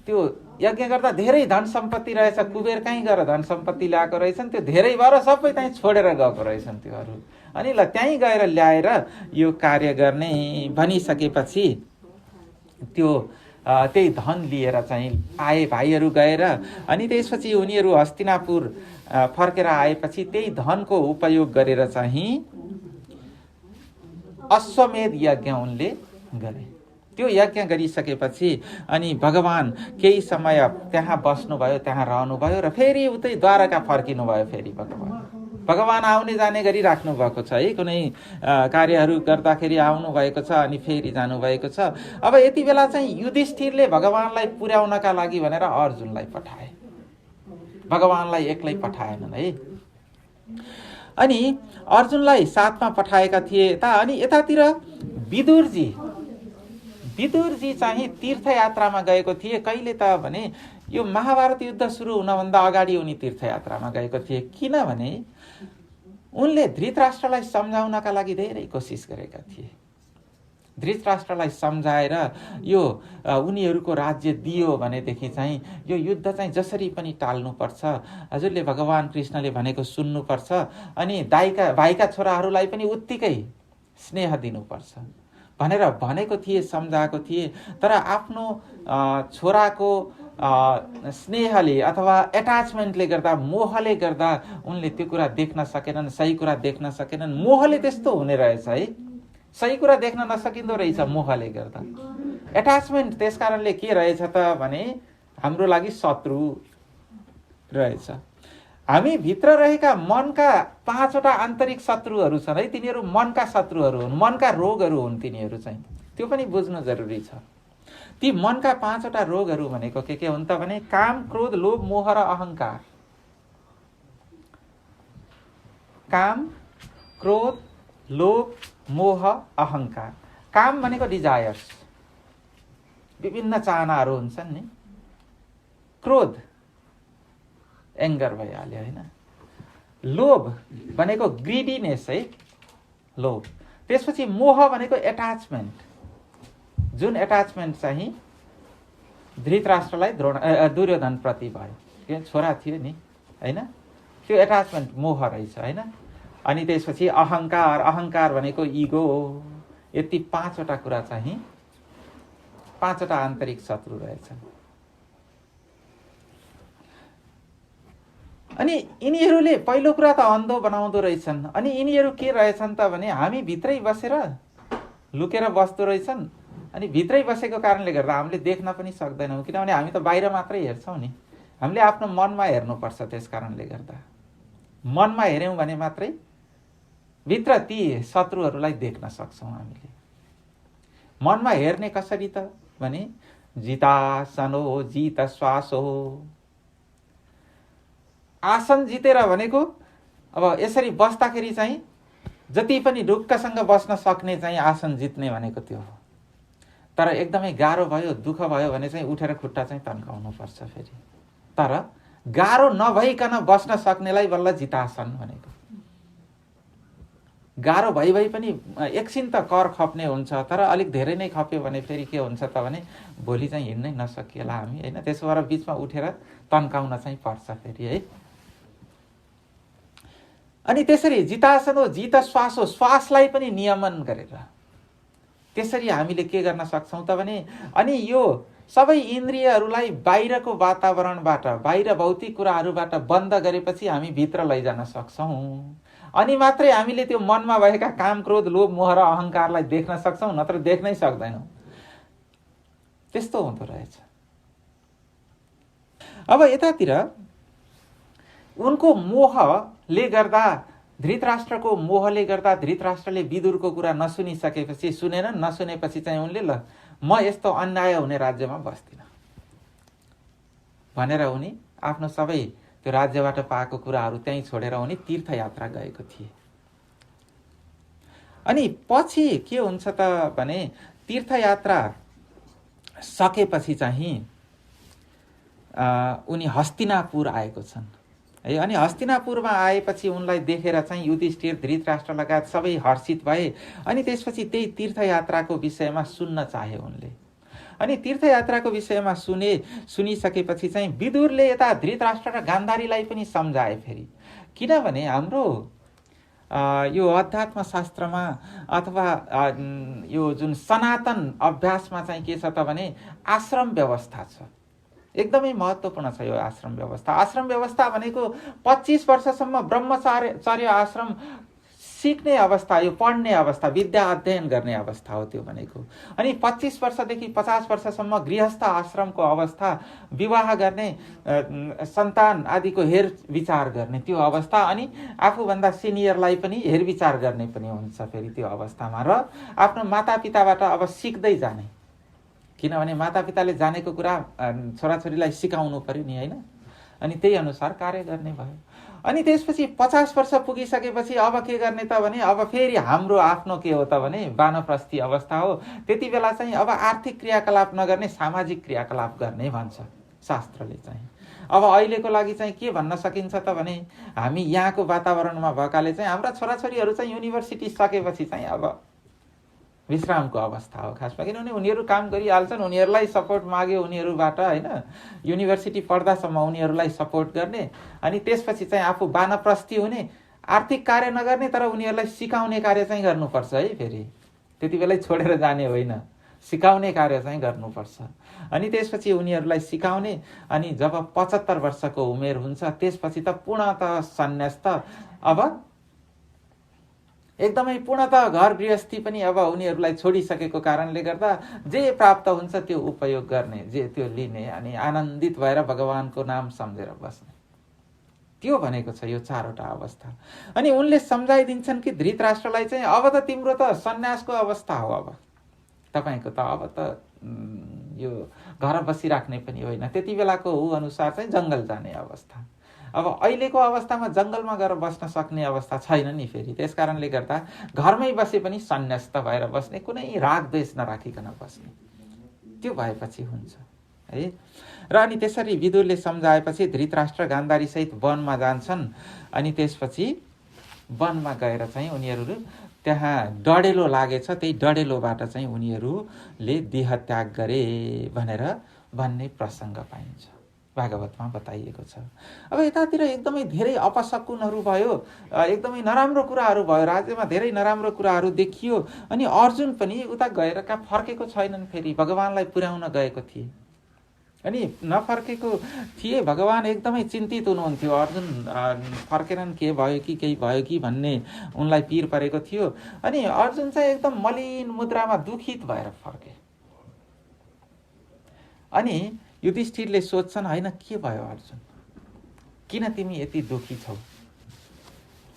त्यो यज्ञ गर्दा धेरै धन सम्पत्ति रहेछ, कुबेर कहीँ गएर धन सम्पत्ति ल्याएको रहेछन्, त्यो धेरै भएर सबै त्यहीँ छोडेर गएको रहेछन् त्योहरू। अनि ल त्यहीँ गएर ल्याएर यो कार्य गर्ने भनिसकेपछि त्यो त्यही धन लिएर चाहिँ आए भाइहरू गएर। अनि त्यसपछि उनीहरू हस्तिनापुर फर्केर आएपछि त्यही धनको उपयोग गरेर चाहिँ अश्वमेध यज्ञ उनले गरे। त्यो यज्ञ गरिसकेपछि अनि भगवान केही समय त्यहाँ बस्नुभयो, त्यहाँ रहनुभयो र फेरि उतै द्वारका फर्किनुभयो। फेरि भगवान आउने जाने गरिराख्नु भएको छ है, कुनै कार्यहरू गर्दाखेरि आउनुभएको छ अनि फेरि जानुभएको छ। अब यति बेला चाहिँ युधिष्ठिरले भगवानलाई पुर्याउनका लागि भनेर अर्जुनलाई पठाए, भगवानलाई एक्लै पठाएनन् है। अनि अर्जुनलाई साथमा पठाएका थिए यता। अनि यतातिर विदुरजी चाहिँ तीर्थयात्रामा गएको थिए। कहिले त भने यो महाभारत युद्ध सुरु हुनभन्दा अगाडि उनी तीर्थयात्रामा गएको थिए, किनभने उनले धृतराष्ट्रलाई सम्झाउनका लागि धेरै कोसिस गरेका थिए। धृतराष्ट्रलाई सम्झाएर यो उनीहरूको राज्य दियो भनेदेखि चाहिँ यो युद्ध चाहिँ जसरी पनि टाल्नुपर्छ, हजुरले भगवान कृष्णले भनेको सुन्नुपर्छ, अनि भाइका छोराहरूलाई पनि उत्तिकै स्नेह दिनुपर्छ भनेर भनेको थिए, सम्झाएको थिए। तर आफ्नो छोराको स्नेहले अथवा एट्याचमेन्टले गर्दा, मोहले गर्दा उनले त्यो कुरा देख्न सकेनन्, सही कुरा देख्न सकेनन्। मोहले त्यस्तो हुने रहेछ है, सही कुरा देख्न नसकिँदो रहेछ मोहले गर्दा। एट्याचमेन्ट त्यस कारणले के रहेछ त भने हाम्रो लागि शत्रु रहेछ। हामी भित्र रहेका मनका 5वटा आन्तरिक शत्रुहरू छन् है, तिनीहरू मनका शत्रुहरू हुन्, मनका रोगहरू हुन् तिनीहरू चाहिँ, त्यो पनि बुझ्नु जरुरी छ। ती मनका 5वटा रोगहरू भनेको के हुन् त भने काम, क्रोध, लोभ, मोह र अहंकार। काम, क्रोध, लोभ, मोह, अहंकार। काम भनेको डिजायर्स, विभिन्न चाहनाहरू हुन्छन् नि। क्रोध एङ्गर भइहाल्यो होइन। लोभ भनेको ग्रिडीनेस है, लोभ। त्यसपछि मोह भनेको एट्याचमेन्ट, जुन एट्याचमेन्ट चाहिँ धृतराष्ट्रलाई दुर्योधन प्रति भयो, के छोरा थियो नि होइन, त्यो एट्याचमेन्ट मोह रहेछ होइन। अनि त्यसपछि अहंकार, अहंकार भनेको इगो। यति 5वटा कुरा चाहिँ 5वटा आन्तरिक शत्रु रहेछन्। अनि यिनीहरूले पहिलो कुरा त अन्धो बनाउँदो रहेछन्। अनि यिनीहरू के रहेछन् त भने हामी भित्रै बसेर लुकेर बस्दो रहेछन्। अनि भित्रै बसेको कारणले गर्दा हामीले देख्न पनि सक्दैनौँ, किनभने हामी त बाहिर मात्रै हेर्छौँ नि। हामीले आफ्नो मनमा हेर्नुपर्छ। त्यस कारणले गर्दा मनमा हेऱ्यौँ भने मात्रै भित्र ती शत्रुहरूलाई देख्न सक्छौँ हामीले। मनमा हेर्ने कसरी त भने जितासनो जित श्वासो। आसन जितेर भनेको अब यसरी बस्दाखेरि चाहिँ जति पनि ढुक्कसँग बस्न सक्ने चाहिँ आसन जित्ने भनेको त्यो हो। तर एकदमै गाह्रो भयो, दुःख भयो भने चाहिँ उठेर खुट्टा चाहिँ तन्काउनु पर्छ फेरि। तर गाह्रो नभइकन बस्न सक्नेलाई बल्ल जितासन भनेको। गाह्रो भइ पनि एकछिन त कर खप्ने हुन्छ, तर अलिक धेरै नै खप्यो भने फेरि के हुन्छ त भने भोलि चाहिँ हिँड्नै नसकिएला हामी होइन। त्यसो भएर बिचमा उठेर तन्काउन चाहिँ पर्छ फेरि है। अनि त्यसरी जितासन हो जित श्वास हो, श्वासलाई पनि नियमन गरेर त्यसरी हामीले के गर्न सक्छौँ त भने अनि यो सबै इन्द्रियहरूलाई बाहिरको वातावरणबाट, बाहिर भौतिक कुराहरूबाट बन्द गरेपछि हामी भित्र लैजान सक्छौँ। अनि मात्रै हामीले त्यो मनमा भएका काम, क्रोध, लोभ, मोह र अहङ्कारलाई देख्न सक्छौँ, नत्र देख्नै सक्दैनौँ। त्यस्तो हुँदो रहेछ। अब यतातिर उनको मोहले गर्दा, धृतराष्ट्रको मोहले गर्दा धृतराष्ट्रले विदुरको कुरा नसुनिसकेपछि, नसुनेपछि चाहिँ उनले ल म यस्तो अन्याय हुने राज्यमा बस्दिनँ भनेर उनी आफ्नो सबै त्यो राज्यबाट पाएको कुराहरू त्यहीँ छोडेर उनी तीर्थयात्रा गएको थिए। अनि पछि के हुन्छ त भने तीर्थयात्रा सकेपछि चाहिँ उनी हस्तिनापुर आएको छन् है। अनि हस्तिनापुरमा आएपछि उनलाई देखेर चाहिँ युधिष्ठिर, धृतराष्ट्र लगायत सबै हर्षित भए। अनि त्यसपछि त्यही तीर्थयात्राको विषयमा सुन्न चाहे उनले। अनि तीर्थयात्राको विषयमा सुनिसकेपछि चाहिँ विदुरले यता धृतराष्ट्र र गान्धारीलाई पनि सम्झाए फेरि। किनभने हाम्रो यो अध्यात्म शास्त्रमा अथवा यो जुन सनातन अभ्यासमा चाहिँ के छ त भने आश्रम व्यवस्था छ। एकदमै महत्त्वपूर्ण छ यो आश्रम व्यवस्था। आश्रम व्यवस्था भनेको 25 वर्षसम्म ब्रह्मचर्य आश्रम सिक्ने अवस्था, यो पढ्ने अवस्था, विद्या अध्ययन गर्ने अवस्था हो त्यो भनेको। अनि 25 वर्षदेखि 50 वर्षसम्म गृहस्थ आश्रमको अवस्था, विवाह गर्ने, सन्तान आदिको हेरविचार गर्ने त्यो अवस्था, अनि आफूभन्दा सिनियरलाई पनि हेरविचार गर्ने पनि हुन्छ फेरि त्यो अवस्थामा। र आफ्नो मातापिताबाट अब सिक्दै जाने, किनभने मातापिताले जानेको कुरा छोराछोरीलाई सिकाउनु पर्यो नि, होइन? अनि त्यही अनुसार कार्य गर्ने भयो। अनि त्यसपछि 50 वर्ष पुगिसकेपछि अब के गर्ने त भने अब फेरि हाम्रो आफ्नो के हो त भने वानप्रस्थी अवस्था हो। त्यति बेला चाहिँ अब आर्थिक क्रियाकलाप नगर्ने, सामाजिक क्रियाकलाप गर्ने भन्छ शास्त्रले चाहिँ। अब अहिलेको लागि चाहिँ के भन्न सकिन्छ त भने हामी यहाँको वातावरणमा भएकाले चाहिँ हाम्रा छोराछोरीहरू चाहिँ युनिभर्सिटी सकेपछि चाहिँ अब विश्रामको अवस्था हो खासमा। किनभने उनीहरू काम गरिहाल्छन्, उनीहरूलाई सपोर्ट माग्यो उनीहरूबाट, होइन? युनिभर्सिटी पढ्दासम्म उनीहरूलाई सपोर्ट गर्ने, अनि त्यसपछि चाहिँ आफू वानप्रस्थी हुने, आर्थिक कार्य नगर्ने तर उनीहरूलाई सिकाउने कार्य चाहिँ गर्नुपर्छ है। फेरि त्यति बेलै छोडेर जाने होइन, सिकाउने कार्य चाहिँ गर्नुपर्छ। अनि त्यसपछि उनीहरूलाई सिकाउने, अनि जब 75 वर्षको उमेर हुन्छ त्यसपछि त पूर्णतः सन्यास त अब एकदमै पूर्णतः घर गृहस्थी पनि अब उनीहरूलाई छोडिसकेको कारणले गर्दा जे प्राप्त हुन्छ त्यो उपयोग गर्ने, जे त्यो लिने, अनि आनन्दित भएर भगवानको नाम सम्झेर बस्ने, त्यो भनेको छ यो चारवटा अवस्था। अनि उनले सम्झाइदिन्छन् कि धृतराष्ट्रलाई चाहिँ अब त तिम्रो त सन्यासको अवस्था हो, अब तपाईँको त अब त यो घर बसिराख्ने पनि होइन, त्यति बेलाको ऊ अनुसार चाहिँ जङ्गल जाने अवस्था। अब अहिलेको अवस्थामा जङ्गलमा गएर बस्न सक्ने अवस्था छैन नि फेरि। त्यस कारणले गर्दा घरमै बसे पनि सन्न्यस्त भएर बस्ने, कुनै राग द्वेष नराखिकन बस्ने, त्यो भएपछि हुन्छ है। र अनि त्यसरी विदुरले सम्झाएपछि धृतराष्ट्र गान्धारी सहित वनमा जान्छन्। अनि त्यसपछि वनमा गएर चाहिँ उनीहरू त्यहाँ डढेलो लागेछ, त्यही डढेलोबाट चाहिँ उनीहरूले देह त्याग गरे भनेर भन्ने प्रसङ्ग पाइन्छ, भागवतमा बताइएको छ। अब यतातिर एकदमै धेरै अपशकुनहरू भयो, एकदमै नराम्रो कुराहरू भयो, राज्यमा धेरै नराम्रो कुराहरू देखियो। अनि अर्जुन पनि उता गएर फर्केको छैनन्, फेरि भगवानलाई पुर्याउन गएको थिए। अनि नफर्केको थिए, भगवान एकदमै चिन्तित हुनुहुन्थ्यो। अर्जुन फर्केनन्, के भयो कि केही भयो कि भन्ने उनलाई पिर परेको थियो। अनि अर्जुन चाहिँ एकदम मलिन मुद्रामा दुखित भएर फर्के। अनि युधिष्ठिरले सोध्छन्, होइन के भयो अर्जुन, किन तिमी यति दुखी छौ?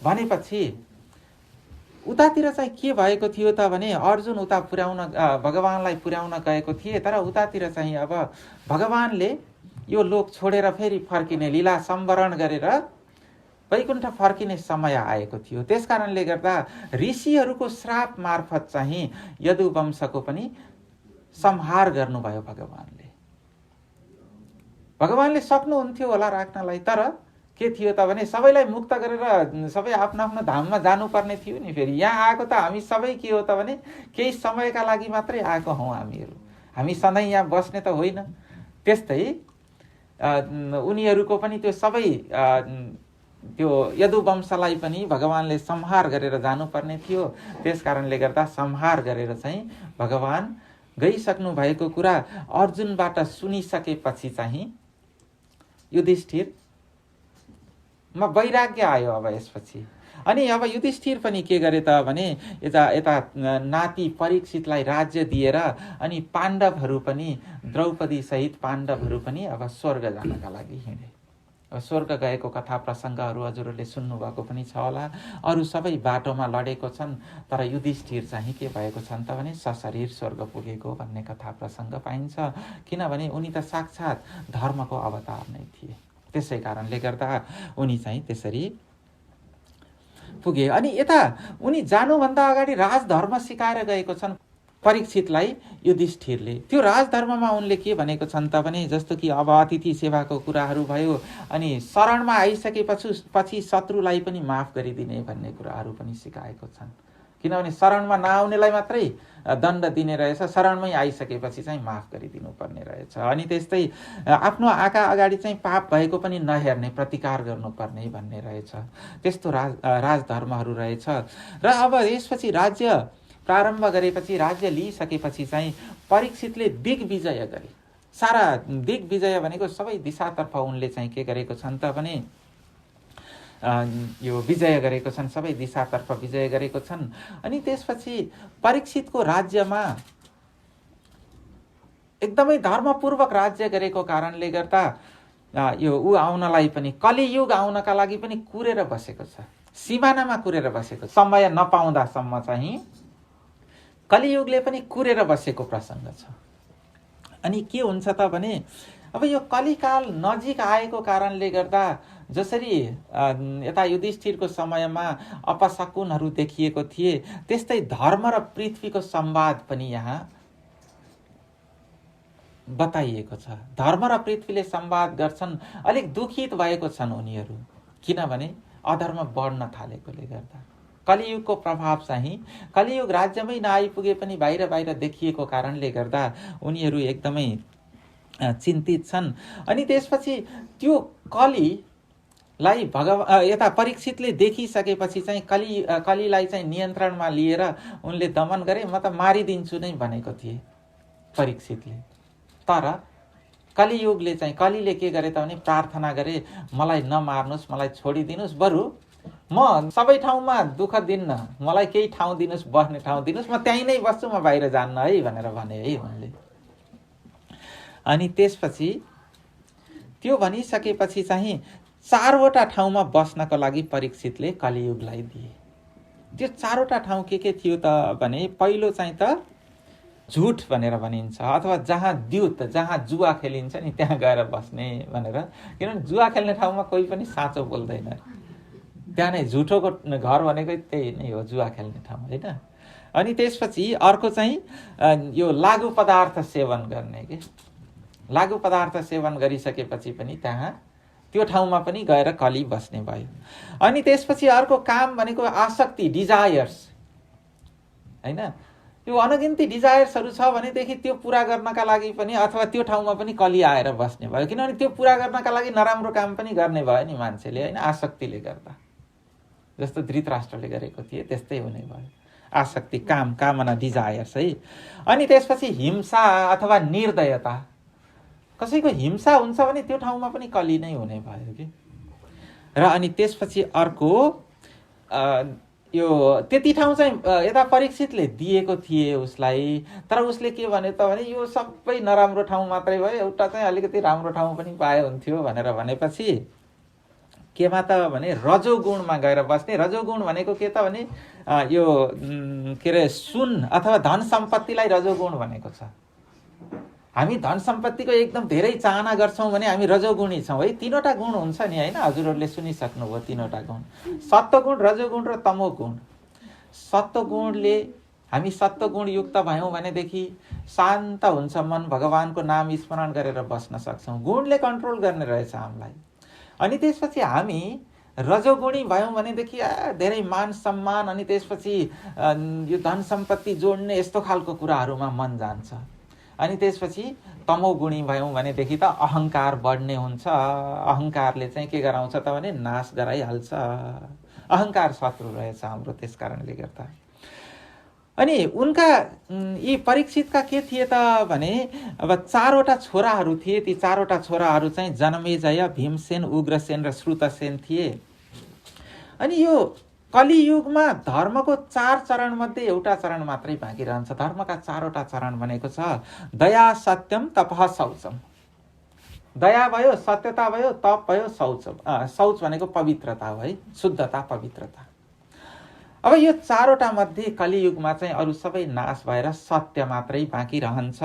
भनेपछि उतातिर चाहिँ के भएको थियो त भने अर्जुन उता भगवानलाई पुर्याउन गएको थिए, तर उतातिर चाहिँ अब भगवानले यो लोक छोडेर फेरि फर्किने, लीला सम्वरण गरेर वैकुण्ठ फर्किने समय आएको थियो। त्यस कारणले गर्दा ऋषिहरूको श्राप मार्फत चाहिँ यदुवंशको पनि संहार गर्नुभयो भगवानले। भगवानले सक्नुहुन्थ्यो होला राख्नलाई, तर के थियो त भने सबैलाई मुक्त गरेर सबै आफ्नो आफ्नो धाममा जानुपर्ने थियो नि। फेरि यहाँ आएको त हामी सबै के हो त भने केही समयका लागि मात्रै आएको हौँ हामीहरू, हामी सधैँ यहाँ बस्ने त होइन। त्यस्तै उनीहरूको पनि त्यो सबै त्यो यदुवंशलाई पनि भगवानले संहार गरेर जानुपर्ने थियो। त्यस कारणले गर्दा संहार गरेर चाहिँ भगवान गइसक्नु भएको कुरा अर्जुनबाट सुनिसकेपछि चाहिँ युधिष्ठिरमा वैराग्य आयो अब यसपछि। अनि अब युधिष्ठिर पनि के गरे त भने यता नाति परीक्षितलाई राज्य दिएर अनि पाण्डवहरू पनि द्रौपदी सहित पाण्डवहरू पनि अब स्वर्ग जानका लागि हिँडे। स्वर्ग गएको कथा प्रसङ्गहरू हजुरहरूले सुन्नुभएको पनि छ होला। अरू सबै बाटोमा लडेको छन्, तर युधिष्ठिर चाहिँ के भएको छन् त भने सशरीर स्वर्ग पुगेको भन्ने कथा प्रसङ्ग पाइन्छ। किनभने उनी त साक्षात् धर्मको अवतार नै थिए, त्यसै कारणले गर्दा उनी चाहिँ त्यसरी पुगे। अनि यता उनी जानुभन्दा अगाडि राजधर्म सिकाएर गएको छन् परीक्षितलाई युधिष्ठिरले। त्यो राजधर्ममा उनले के भनेको छन् त भने जस्तो कि अब अतिथि सेवाको कुराहरू भयो, अनि शरणमा आइसकेपछि शत्रुलाई पनि माफ गरिदिने भन्ने कुराहरू पनि सिकाएको छन्। किनभने शरणमा नआउनेलाई मात्रै दण्ड दिने रहेछ, शरणमै आइसकेपछि चाहिँ माफ गरिदिनु पर्ने रहेछ। अनि त्यस्तै आफ्नो आँखा अगाडि चाहिँ पाप भएको पनि नहेर्ने, प्रतिकार गर्नुपर्ने भन्ने रहेछ। त्यस्तो राजधर्महरू रहेछ। र अब यसपछि राज्य प्रारम्भ गरेपछि, राज्य लिइसकेपछि चाहिँ परीक्षितले दिग्विजय गरे। सारा दिग्विजय भनेको सबै दिशातर्फ उनले चाहिँ के गरेको छन् त भने यो विजय गरेको छन्, सबै दिशातर्फ विजय गरेको छन्। अनि त्यसपछि परीक्षितको राज्यमा एकदमै धर्मपूर्वक राज्य गरेको कारणले गर्दा यो ऊ आउनलाई पनि, कलियुग आउनका लागि पनि कुरेर बसेको छ, सिमानामा कुरेर बसेको। समय नपाउँदासम्म चाहिँ कलियुगले पनि कुरेर बसेको प्रसङ्ग छ। अनि के हुन्छ त भने अब यो कलिकाल नजिक आएको कारणले गर्दा जसरी यता युधिष्ठिरको समयमा अपशकुनहरू देखिएको थिए, त्यस्तै धर्म र पृथ्वीको संवाद पनि यहाँ बताइएको छ। धर्म र पृथ्वीले संवाद गर्छन्। अलिक दुखित भएको छन् उनीहरू, किनभने अधर्म बढ्न थालेकोले गर्दा। कलियुगको प्रभाव चाहिँ कलियुग राज्यमै नआइपुगे पनि बाहिर बाहिर देखिएको कारणले गर्दा उनीहरू एकदमै चिन्तित छन्। अनि त्यसपछि त्यो कलीलाई यता परीक्षितले देखिसकेपछि चाहिँ कलीलाई चाहिँ नियन्त्रणमा लिएर उनले दमन गरे। म त मारिदिन्छु नै भनेको थिए परीक्षितले, तर कलियुगले चाहिँ कलीले के गरे त भने प्रार्थना गरे, मलाई नमार्नुहोस्, मलाई छोडिदिनुहोस्, बरु म सबै ठाउँमा दुःख दिन्न, मलाई केही ठाउँ दिनुहोस्, बस्ने ठाउँ दिनुहोस्, म त्यहीँ नै बस्छु, म बाहिर जान्न है भनेर भने है उनले। अनि त्यसपछि त्यो भनिसकेपछि चाहिँ 4वटा ठाउँमा बस्नको लागि परीक्षितले कलियुगलाई दिए। त्यो 4वटा ठाउँ के थियो त भने पहिलो चाहिँ त झुट भनेर भनिन्छ, अथवा जहाँ द्युत, जहाँ जुवा खेलिन्छ नि त्यहाँ गएर बस्ने भनेर। किनभने जुवा खेल्ने ठाउँमा कोही पनि साँचो बोल्दैन, त्यहाँ नै झुटोको घर भनेको त्यही नै हो, जुवा खेल्ने ठाउँ होइन। अनि त्यसपछि अर्को चाहिँ यो लागु पदार्थ सेवन गर्ने के, लागु पदार्थ सेवन गरिसकेपछि पनि त्यहाँ त्यो ठाउँमा पनि गएर कली बस्ने भयो। अनि त्यसपछि अर्को काम भनेको आसक्ति, डिजायर्स होइन। यो अनगिन्ती डिजायर्सहरू छ भनेदेखि त्यो पुरा गर्नका लागि पनि अथवा त्यो ठाउँमा पनि कली आएर बस्ने भयो। किनभने त्यो पुरा गर्नका लागि नराम्रो काम पनि गर्ने भयो नि मान्छेले होइन, आसक्तिले गर्दा। जस्तो धृतराष्ट्रले गरेको थिए त्यस्तै हुने भयो, आसक्ति, कामना, डिजायर्स है। अनि त्यसपछि हिंसा अथवा निर्दयता, कसैको हिंसा हुन्छ भने त्यो ठाउँमा पनि कली नै हुने भयो कि। र अनि त्यसपछि अर्को यो त्यति ठाउँ चाहिँ यता परीक्षितले दिएको थिए उसलाई, तर उसले के भन्यो त भने यो सबै नराम्रो ठाउँ मात्रै भयो, एउटा चाहिँ अलिकति राम्रो ठाउँ पनि पाए हुन्थ्यो भनेर भनेपछि केमा त भने रजोगुणमा गएर बस्ने। रजोगुण भनेको के त भने यो के अरे सुन अथवा धन सम्पत्तिलाई रजोगुण भनेको छ। हामी धन सम्पत्तिको एकदम धेरै चाहना गर्छौँ भने हामी रजोगुणी छौँ है। 3वटा गुण हुन्छ नि होइन, हजुरहरूले सुनिसक्नुभयो 3वटा गुण, सत्वगुण, रजोगुण र तमोगुण। सत्वगुणले हामी सत्वगुण युक्त भयौँ भनेदेखि शान्त हुन्छ मन, भगवानको नाम स्मरण गरेर बस्न सक्छौँ। गुणले कन्ट्रोल गर्ने रहेछ हामीलाई। अनि त्यसपछि हामी रजोगुणी भयौँ भनेदेखि धेरै मान सम्मान, अनि त्यसपछि यो धन सम्पत्ति जोड्ने यस्तो खालको कुराहरूमा मन जान्छ। अनि त्यसपछि तमोगुणी भयौँ भनेदेखि त अहङ्कार बढ्ने हुन्छ। अहङ्कारले चाहिँ के गराउँछ त भने नाश गराइहाल्छ। अहङ्कार शत्रु रहेछ हाम्रो, त्यस कारणले गर्दा। अनि उनका यी परीक्षितका के थिए त भने अब 4वटा छोराहरू थिए। ती 4वटा छोराहरू चाहिँ जनमेजय, भीमसेन, उग्रसेन र श्रुतसेन थिए। अनि यो कलियुगमा धर्मको 4 चरणमध्ये एउटा चरण मात्रै बाँकी रहन्छ। धर्मका 4वटा चरण भनेको छ दया, सत्यम, तपः, शौचम। दया भयो, सत्यता भयो, तप भयो, शौच भनेको पवित्रता हो है, शुद्धता, पवित्रता। अब यो 4वटा मध्ये कलियुगमा चाहिँ अरू सबै नाश भएर सत्य मात्रै बाँकी रहन्छ।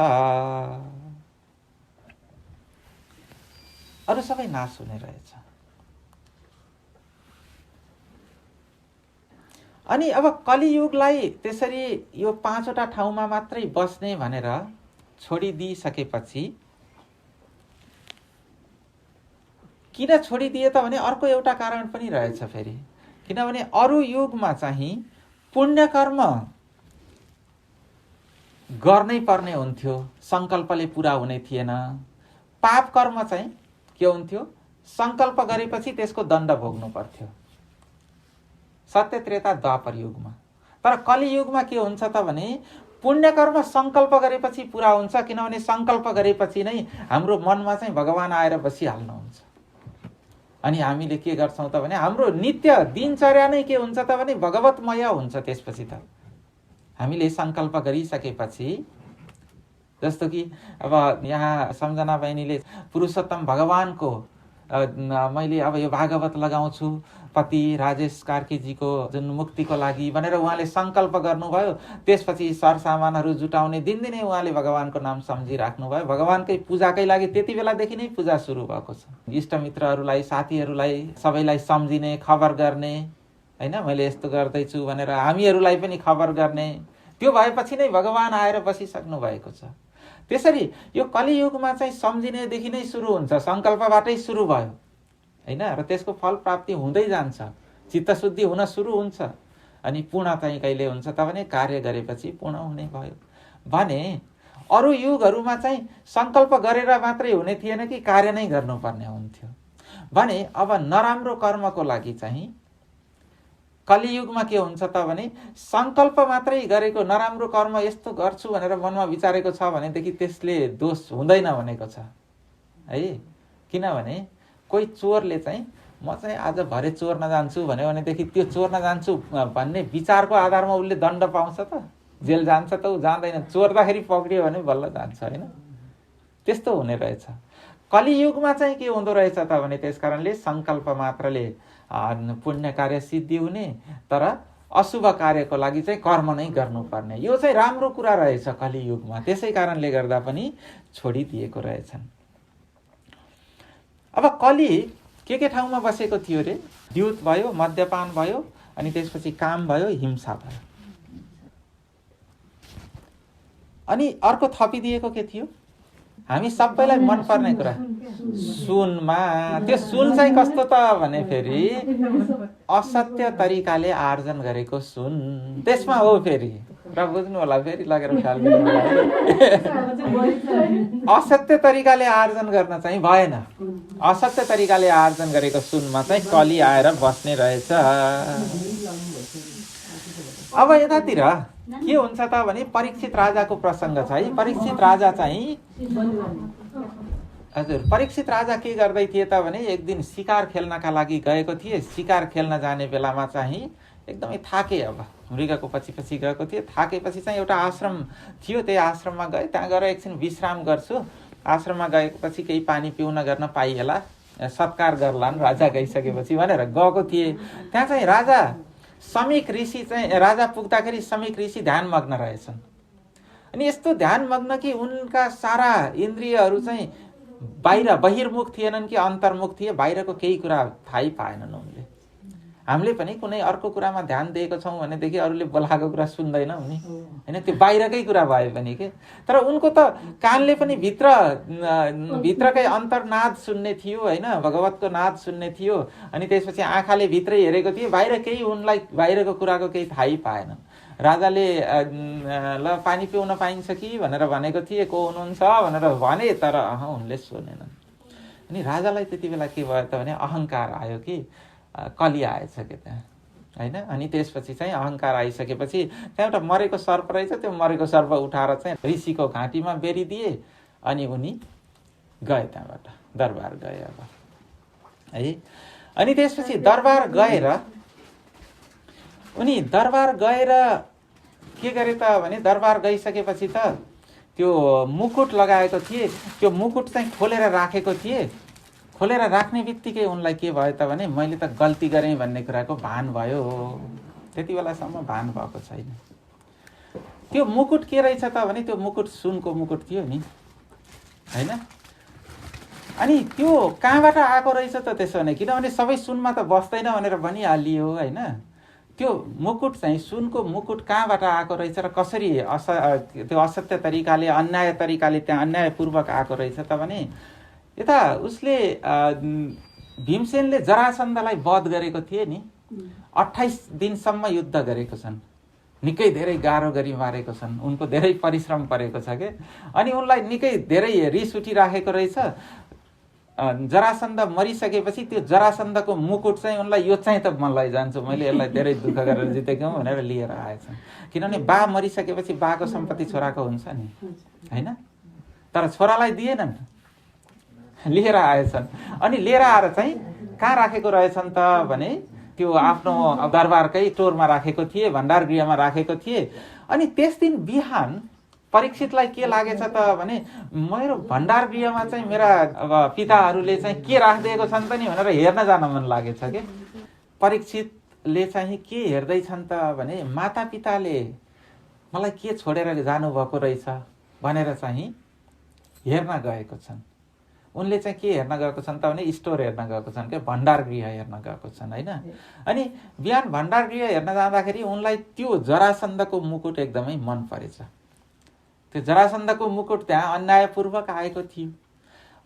अरू सबै नाश हुने रहेछ। अनि अब कलियुगलाई त्यसरी यो 5वटा ठाउँमा मात्रै बस्ने भनेर छोडिदिइसकेपछि किन छोडिदिए त भने अर्को एउटा कारण पनि रहेछ फेरि। किनभने अरू युगमा चाहिँ पुण्य कर्म गर्नै पर्ने हुन्थ्यो, संकल्पले पुरा हुने थिएन। पाप कर्म चाहिँ के हुन्थ्यो, संकल्प गरेपछि त्यसको दण्ड भोग्नु पर्थ्यो, सत्य त्रेता द्वापर युगमा। तर कलियुगमा के हुन्छ त भने पुण्य कर्म संकल्प गरेपछि पुरा हुन्छ। किनभने संकल्प गरेपछि नै हाम्रो मनमा चाहिँ भगवान आएर बसिहाल्नुहुन्छ। अनि हामीले के गर्छौं त भने हाम्रो नित्य दिनचर्या नै के हुन्छ त भने भगवतमय हुन्छ। त्यसपछि त हामीले संकल्प गरिसकेपछि, जस्तो कि अब यहाँ सम्झना बहिनीले पुरुषोत्तम भगवानको मैले अब यो भागवत लगाउँछु पति राजेश कार्कीजीको जुन मुक्तिको लागि भनेर उहाँले संकल्प गर्नुभयो। त्यसपछि सरसामानहरू जुटाउने दिनदिनै उहाँले भगवानको नाम सम्झिराख्नुभयो। भगवानकै पूजाकै लागि त्यति बेलादेखि नै पूजा सुरु भएको छ। इष्टमित्रहरूलाई, साथीहरूलाई सबैलाई सम्झिने, खबर गर्ने, हैन, मैले यस्तो गर्दैछु भनेर हामीहरूलाई पनि खबर गर्ने। त्यो भएपछि नै भगवान आएर बसिसक्नु भएको छ। त्यसरी यो कलियुगमा चाहिँ सम्झिनेदेखि नै सुरु हुन्छ, संकल्पबाटै सुरु भयो हैन, र त्यसको फल प्राप्ति हुँदै जान्छ, चित्तशुद्धि हुन सुरु हुन्छ। अनि पूर्ण चाहिँ कहिले हुन्छ त भने कार्य गरेपछि पूर्ण हुने भयो। भने अरू युगहरूमा चाहिँ संकल्प गरेर मात्रै हुने थिएन कि कार्य नै गर्नुपर्ने हुन्थ्यो। भने अब नराम्रो कर्मको लागि चाहिँ कलियुगमा के हुन्छ त भने संकल्प मात्रै गरेको नराम्रो कर्म यस्तो गर्छु भनेर मनमा विचारेको छ भनेदेखि त्यसले दोष हुँदैन भनेको छ है। किनभने कोही चोरले चाहिँ म चाहिँ आज भरे चोर्न जान्छु भन्यो भनेदेखि त्यो चोर्न जान्छु भन्ने विचारको आधारमा उसले दण्ड पाउँछ त, जेल जान्छ त, ऊ जाँदैन। चोर्दाखेरि पक्रियो भने बल्ल जान्छ हैन। त्यस्तो हुने रहेछ। कलियुगमा चाहिँ के हुँदो रहेछ त भने त्यसकारणले संकल्प मात्रले पुण्य कार्य सिद्धि हुने, तर अशुभ कार्यको लागि चाहिँ कर्म नै गर्नुपर्ने। यो चाहिँ राम्रो कुरा रहेछ कलियुगमा। त्यसै कारणले गर्दा पनि छोडिदिएको रहेछन्। अब कलि के ठाउँमा बसेको थियो रे? द्युत भयो, मद्यपान भयो, अनि त्यसपछि काम भयो, हिंसा भयो। अनि अर्को थपिदिएको के थियो? हामी सबैलाई मनपर्ने कुरा सुनमा। त्यो सुन चाहिँ कस्तो त भने फेरि असत्य तरिकाले आर्जन गरेको सुन त्यसमा हो। फेरि र बुझ्नु होला, फेरि लगेर फाल्नु होला। असत्य तरिकाले आर्जन गर्न चाहिँ भएन। असत्य तरिकाले आर्जन गरेको सुनमा चाहिँ कली आएर बस्ने रहेछ। अब यतातिर के हुन्छ त भने परीक्षित राजाको प्रसङ्ग छ है। परीक्षित राजा चाहिँ हजुर, परीक्षित राजा के गर्दै थिए त भने एक दिन शिकार खेल्नका लागि गएको थिए। शिकार खेल्न जाने बेलामा चाहिँ एकदमै थाके। अब मृगको पछि पछि गएको थिए। थाकेपछि चाहिँ एउटा आश्रम थियो, त्यही आश्रममा गए। त्यहाँ गएर एकछिन विश्राम गर्छु। आश्रममा गएपछि केही पानी पिउन गर्न पाइएला, सत्कार गर्लान् राजा गइसकेपछि भनेर गएको थिए। त्यहाँ चाहिँ राजा समीक ऋषि चाहिँ, राजा पुग्दाखेरि समीक ऋषि ध्यानमग्न रहेछन्। अनि यस्तो ध्यानमग्न कि उनका सारा इन्द्रियहरू चाहिँ बाहिर बहिर्मुख थिएनन् कि अन्तर्मुख थिए। बाहिरको केही कुरा थाहै पाएनन् उनले। हामीले पनि कुनै अर्को कुरामा ध्यान दिएको छौँ भनेदेखि अरूले बोलाएको कुरा सुन्दैनौँ नि हैन, त्यो बाहिरकै कुरा भए पनि के। तर उनको त कानले पनि भित्रकै अन्तर्नाद सुन्ने थियो हैन, भगवतको नाद सुन्ने थियो। अनि त्यसपछि आँखाले भित्रै हेरेको थियो, बाहिर केही उनलाई बाहिरको कुराको केही थाहै पाएन। राजाले ल पानी पिउन पाइन्छ कि भनेर भनेको थिए, को हुनुहुन्छ भनेर भने, तर उनले सुनेनन्। अनि राजालाई त्यति बेला के भयो त भने अहङ्कार आयो कि कली आएछ के त्यहाँ। होइन। अनि त्यसपछि चाहिँ अहङ्कार आइसकेपछि त्यहाँ एउटा मरेको सर्प रहेछ, त्यो मरेको सर्प उठाएर चाहिँ ऋषिको घाँटीमा बेरिदिए अनि उनी गए, त्यहाँबाट दरबार गए अब है। अनि त्यसपछि दरबार गएर उनी दरबार गएर के गरे त भने दरबार गइसकेपछि त त्यो मुकुट लगाएको थिए, त्यो मुकुट चाहिँ खोलेर राखेको थिए। खोलेर राख्ने बित्तिकै उनलाई के भयो त भने मैले त गल्ती गरेँ भन्ने कुराको भान भयो। त्यति बेलासम्म भान भएको छैन। त्यो मुकुट के रहेछ त भने त्यो मुकुट सुनको मुकुट थियो नि, होइन। अनि त्यो कहाँबाट आएको रहेछ त त्यसो भने, किनभने सबै सुनमा त बस्दैन भनेर भनिहालियो, होइन। त्यो मुकुट चाहिँ सुनको मुकुट कहाँबाट आएको रहेछ र कसरी त्यो असत्य तरिकाले अन्याय तरिकाले त्यहाँ अन्यायपूर्वक आएको रहेछ त भने यता उसले भीमसेनले जरासन्धलाई वध गरेको थिए नि, 28 दिनसम्म युद्ध गरेको छन्, निकै धेरै गाह्रो गरी मारेको छन्, उनको धेरै परिश्रम परेको छ के। अनि उनलाई निकै धेरै रिस उठिराखेको रहेछ। जरासन्ध मरिसकेपछि त्यो जरासन्धको मुकुट चाहिँ उनलाई यो चाहिँ त म लैजान्छु, मैले यसलाई धेरै दुःख गरेर जितेको हुँ भनेर लिएर आएछन्। किनभने बा मरिसकेपछि बाको सम्पत्ति छोराको हुन्छ नि, होइन। तर छोरालाई दिएनन्, लिएर आएछन्। अनि लिएर आएर चाहिँ कहाँ राखेको रहेछन् त भने त्यो आफ्नो दरबारकै टोरमा राखेको थिए, भण्डार गृहमा राखेको थिए। अनि त्यस दिन बिहान परीक्षितलाई के लागेछ त भने मेरो भण्डार गृहमा चाहिँ मेरा अब पिताहरूले चाहिँ के राखिदिएको छन् त नि भनेर हेर्न जान मन लागेछ के। परीक्षितले चाहिँ के हेर्दैछन् त भने माता पिताले मलाई के छोडेर जानुभएको रहेछ भनेर चाहिँ हेर्न गएको छन्। उनले चाहिँ के हेर्न गएको छन् त भने स्टोर हेर्न गएको छन् क्या, भण्डार गृह हेर्न गएको छन्, होइन। अनि बिहान भण्डार गृह हेर्न जाँदाखेरि उनलाई त्यो जरासन्धको मुकुट एकदमै मन परेछ। त्यो जरासन्धको मुकुट त्यहाँ अन्यायपूर्वक आएको थियो।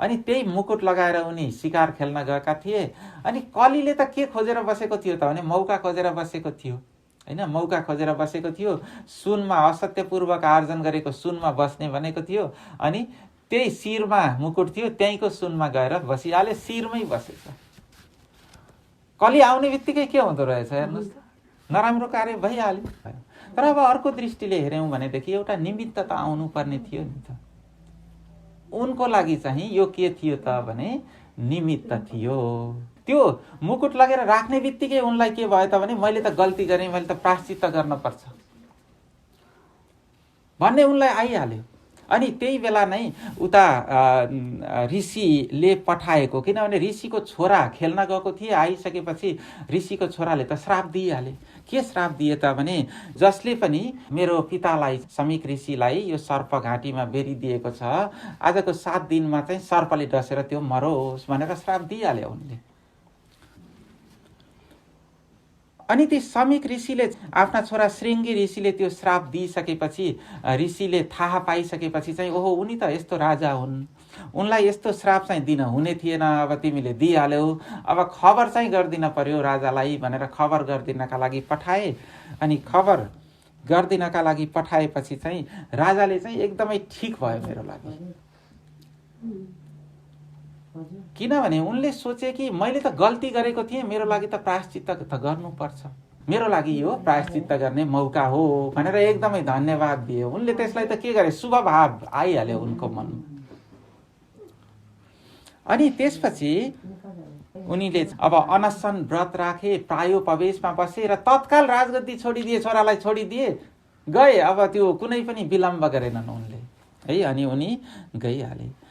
अनि त्यही मुकुट लगाएर उनी शिकार खेल्न गएका थिए। अनि कलीले त के खोजेर बसेको थियो त भने मौका खोजेर बसेको थियो, होइन। मौका खोजेर बसेको थियो, सुनमा असत्यपूर्वक आर्जन गरेको सुनमा बस्ने भनेको थियो। अनि त्यही शिरमा मुकुट थियो, त्यहीँको सुनमा गएर बसिहाले, शिरमै बसेछ। कली आउने बित्तिकै के हुँदो रहेछ हेर्नुहोस् त, नराम्रो कार्य भइहाल्यो। तर अब अर्को दृष्टिले हेऱ्यौँ भनेदेखि एउटा निमित्त त आउनु पर्ने थियो नि त। उनको लागि चाहिँ यो के थियो त भने निमित्त थियो। त्यो मुकुट लगेर राख्ने बित्तिकै उनलाई के भयो त भने मैले त गल्ती गरेँ, मैले त प्रायश्चित्त गर्न पर्छ भन्ने उनलाई आइहाल्यो। अनि त्यही बेला नै उता ऋषिले पठाएको, किनभने ऋषिको छोरा खेल्न गएको थिए, आइसकेपछि ऋषिको छोराले त श्राप दिइहाले। के श्राप दिए त भने जसले पनि मेरो पितालाई समीक ऋषिलाई यो सर्प घाँटीमा बेरिदिएको छ, आजको 7 दिनमा चाहिँ सर्पले डसेर त्यो मरोस् भनेर श्राप दिइहाल्यो उनले। अनि ती समीक ऋषिले आफ्ना छोरा श्रृङ्गी ऋषिले त्यो श्राप दिइसकेपछि ऋषिले थाहा पाइसकेपछि चाहिँ ओहो उनी त यस्तो राजा हुन्, उनलाई यस्तो श्राप चाहिँ दिन हुने थिएन, अब तिमीले दिइहाल्यौ, अब खबर चाहिँ गरिदिन पर्यो राजालाई भनेर खबर गरिदिनका लागि पठाए। अनि खबर गरिदिनका लागि पठाएपछि चाहिँ राजाले चाहिँ एकदमै ठिक भयो मेरो लागि, किनभने उनले सोचे कि मैले त गल्ती गरेको थिएँ, मेरो लागि त प्रायश्चित्त त गर्नुपर्छ, मेरो लागि यो प्रायश्चित्त गर्ने मौका हो भनेर एकदमै धन्यवाद दिए। उनले त्यसलाई त के गरे, शुभ भाव आइहाल्यो उनको मनमा। अनि त्यसपछि उनीले अब अनसन व्रत राखे, प्रायोपवेशमा बसे र तत्काल राजगद्दी छोडिदिए, छोरालाई छोडिदिए, गए। अब त्यो कुनै पनि विलम्ब गरेनन् उनले, है। अनि उनी गइहाले।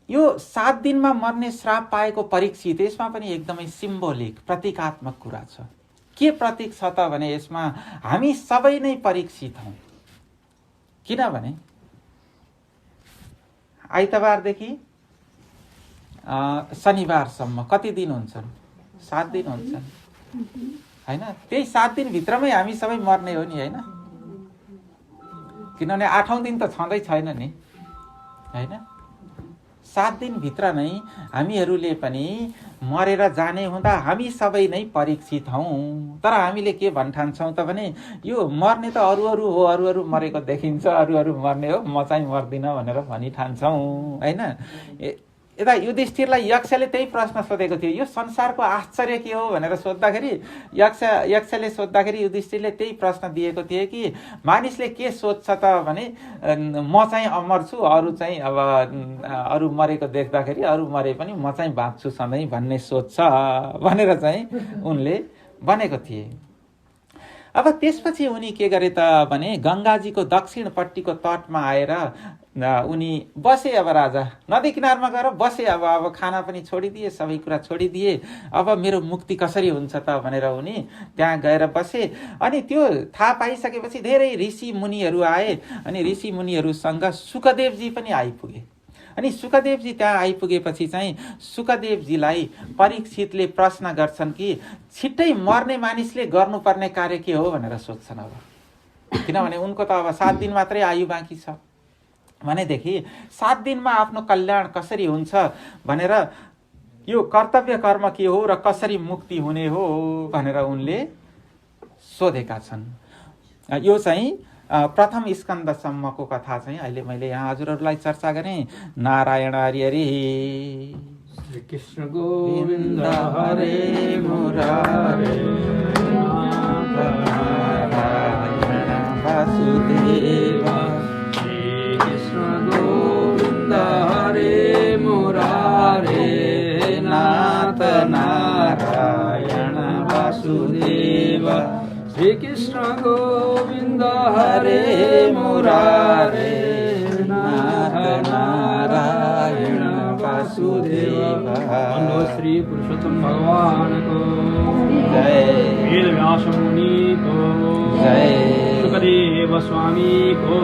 यो 7 दिनमा मर्ने श्राप पाएको परीक्षित, यसमा पनि एकदमै सिम्बोलिक प्रतीकात्मक कुरा छ। के प्रतीक छ त भने यसमा हामी सबै नै परीक्षित हौँ। किनभने आइतबारदेखि शनिबारसम्म कति दिन हुन्छन्? 7 दिन हुन्छन्, होइन। त्यही 7 दिनभित्रमै हामी सबै मर्ने हो नि, होइन। किनभने 8औं दिन त छँदै छैन नि, होइन। 7 दिनभित्र नै हामीहरूले पनि मरेर जाने हुँदा हामी सबै नै परीक्षित हौँ। तर हामीले के भन्ठान्छौँ त भने यो मर्ने त अरू हो, अरू मरेको देखिन्छ, अरू मर्ने हो, म चाहिँ मर्दिनँ भनेर भनिठान्छौँ, होइन। यता युधिष्ठिरलाई यक्षले त्यही प्रश्न सोधेको थियो, यो संसारको आश्चर्य के हो भनेर सोद्धाखेरि यक्षले सोद्धाखेरि युधिष्ठिरले त्यही प्रश्न दिएको थियो कि मानिसले के सोध्छ त भने म चाहिँ अमर छु, अरू चाहिँ अब अरू मरेको देख्दाखेरि अरू मरे पनि म चाहिँ बाँच्छु सधैँ भन्ने सोध्छ भनेर चाहिँ उनले भनेको थिए। अब त्यसपछि उनी के गरे त भने गङ्गाजीको दक्षिणपट्टिको तटमा आएर उनी बसे। अब राजा नदी किनारमा गएर बसे। अब खाना पनि छोडिदिए, सबै कुरा छोडिदिए। अब मेरो मुक्ति कसरी हुन्छ त भनेर उनी त्यहाँ गएर बसे। अनि त्यो थाहा पाइसकेपछि धेरै ऋषि मुनिहरू आए अनि ऋषि मुनिहरूसँग सुकदेवजी पनि आइपुगे। अनि सुकदेवजी त्यहाँ आइपुगेपछि चाहिँ सुकदेवजीलाई परीक्षितले प्रश्न गर्छन् कि छिट्टै मर्ने मानिसले गर्नुपर्ने कार्य के हो भनेर सोध्छन्। अब किनभने उनको त अब 7 दिन मात्रै आयु बाँकी छ भनेदेखि 7 दिनमा आफ्नो कल्याण कसरी हुन्छ भनेर यो कर्तव्य कर्म के हो र कसरी मुक्ति हुने हो भनेर उनले सोधेका छन्। यो चाहिँ प्रथम स्कन्धसम्मको कथा चाहिँ अहिले मैले यहाँ हजुरहरूलाई चर्चा गरेँ। नारायण हरि हरि। श्री कृष्ण गोविन्द हरे मुरारे नारायण वासुदेव। श्री कृष्ण गोविन्द हरे मुरारे नाथ नारायण वासुदेव। श्री कृष्ण गोविन्द हरे मुरारे नाथ नारायण वासुदेव। बोलो श्री पुरुषोत्तम भगवान को जय। वेद व्यास मुनि को जय। सुखदेव स्वामी को।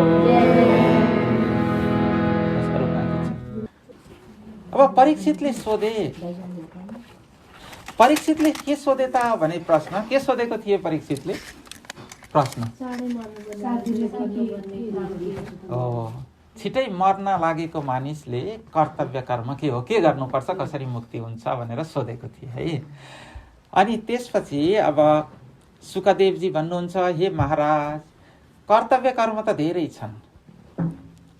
अब परीक्षितले सोधे, परीक्षितले के सोधे त भने प्रश्न के सोधेको थिए परीक्षितले प्रश्न? छिटै मर्न लागेको मानिसले कर्तव्य कर्म के हो, के गर्नुपर्छ, कसरी मुक्ति हुन्छ भनेर सोधेको थिए है। अनि त्यसपछि अब सुकदेवजी भन्नुहुन्छ, हे महाराज कर्तव्य कर्म त धेरै छन्,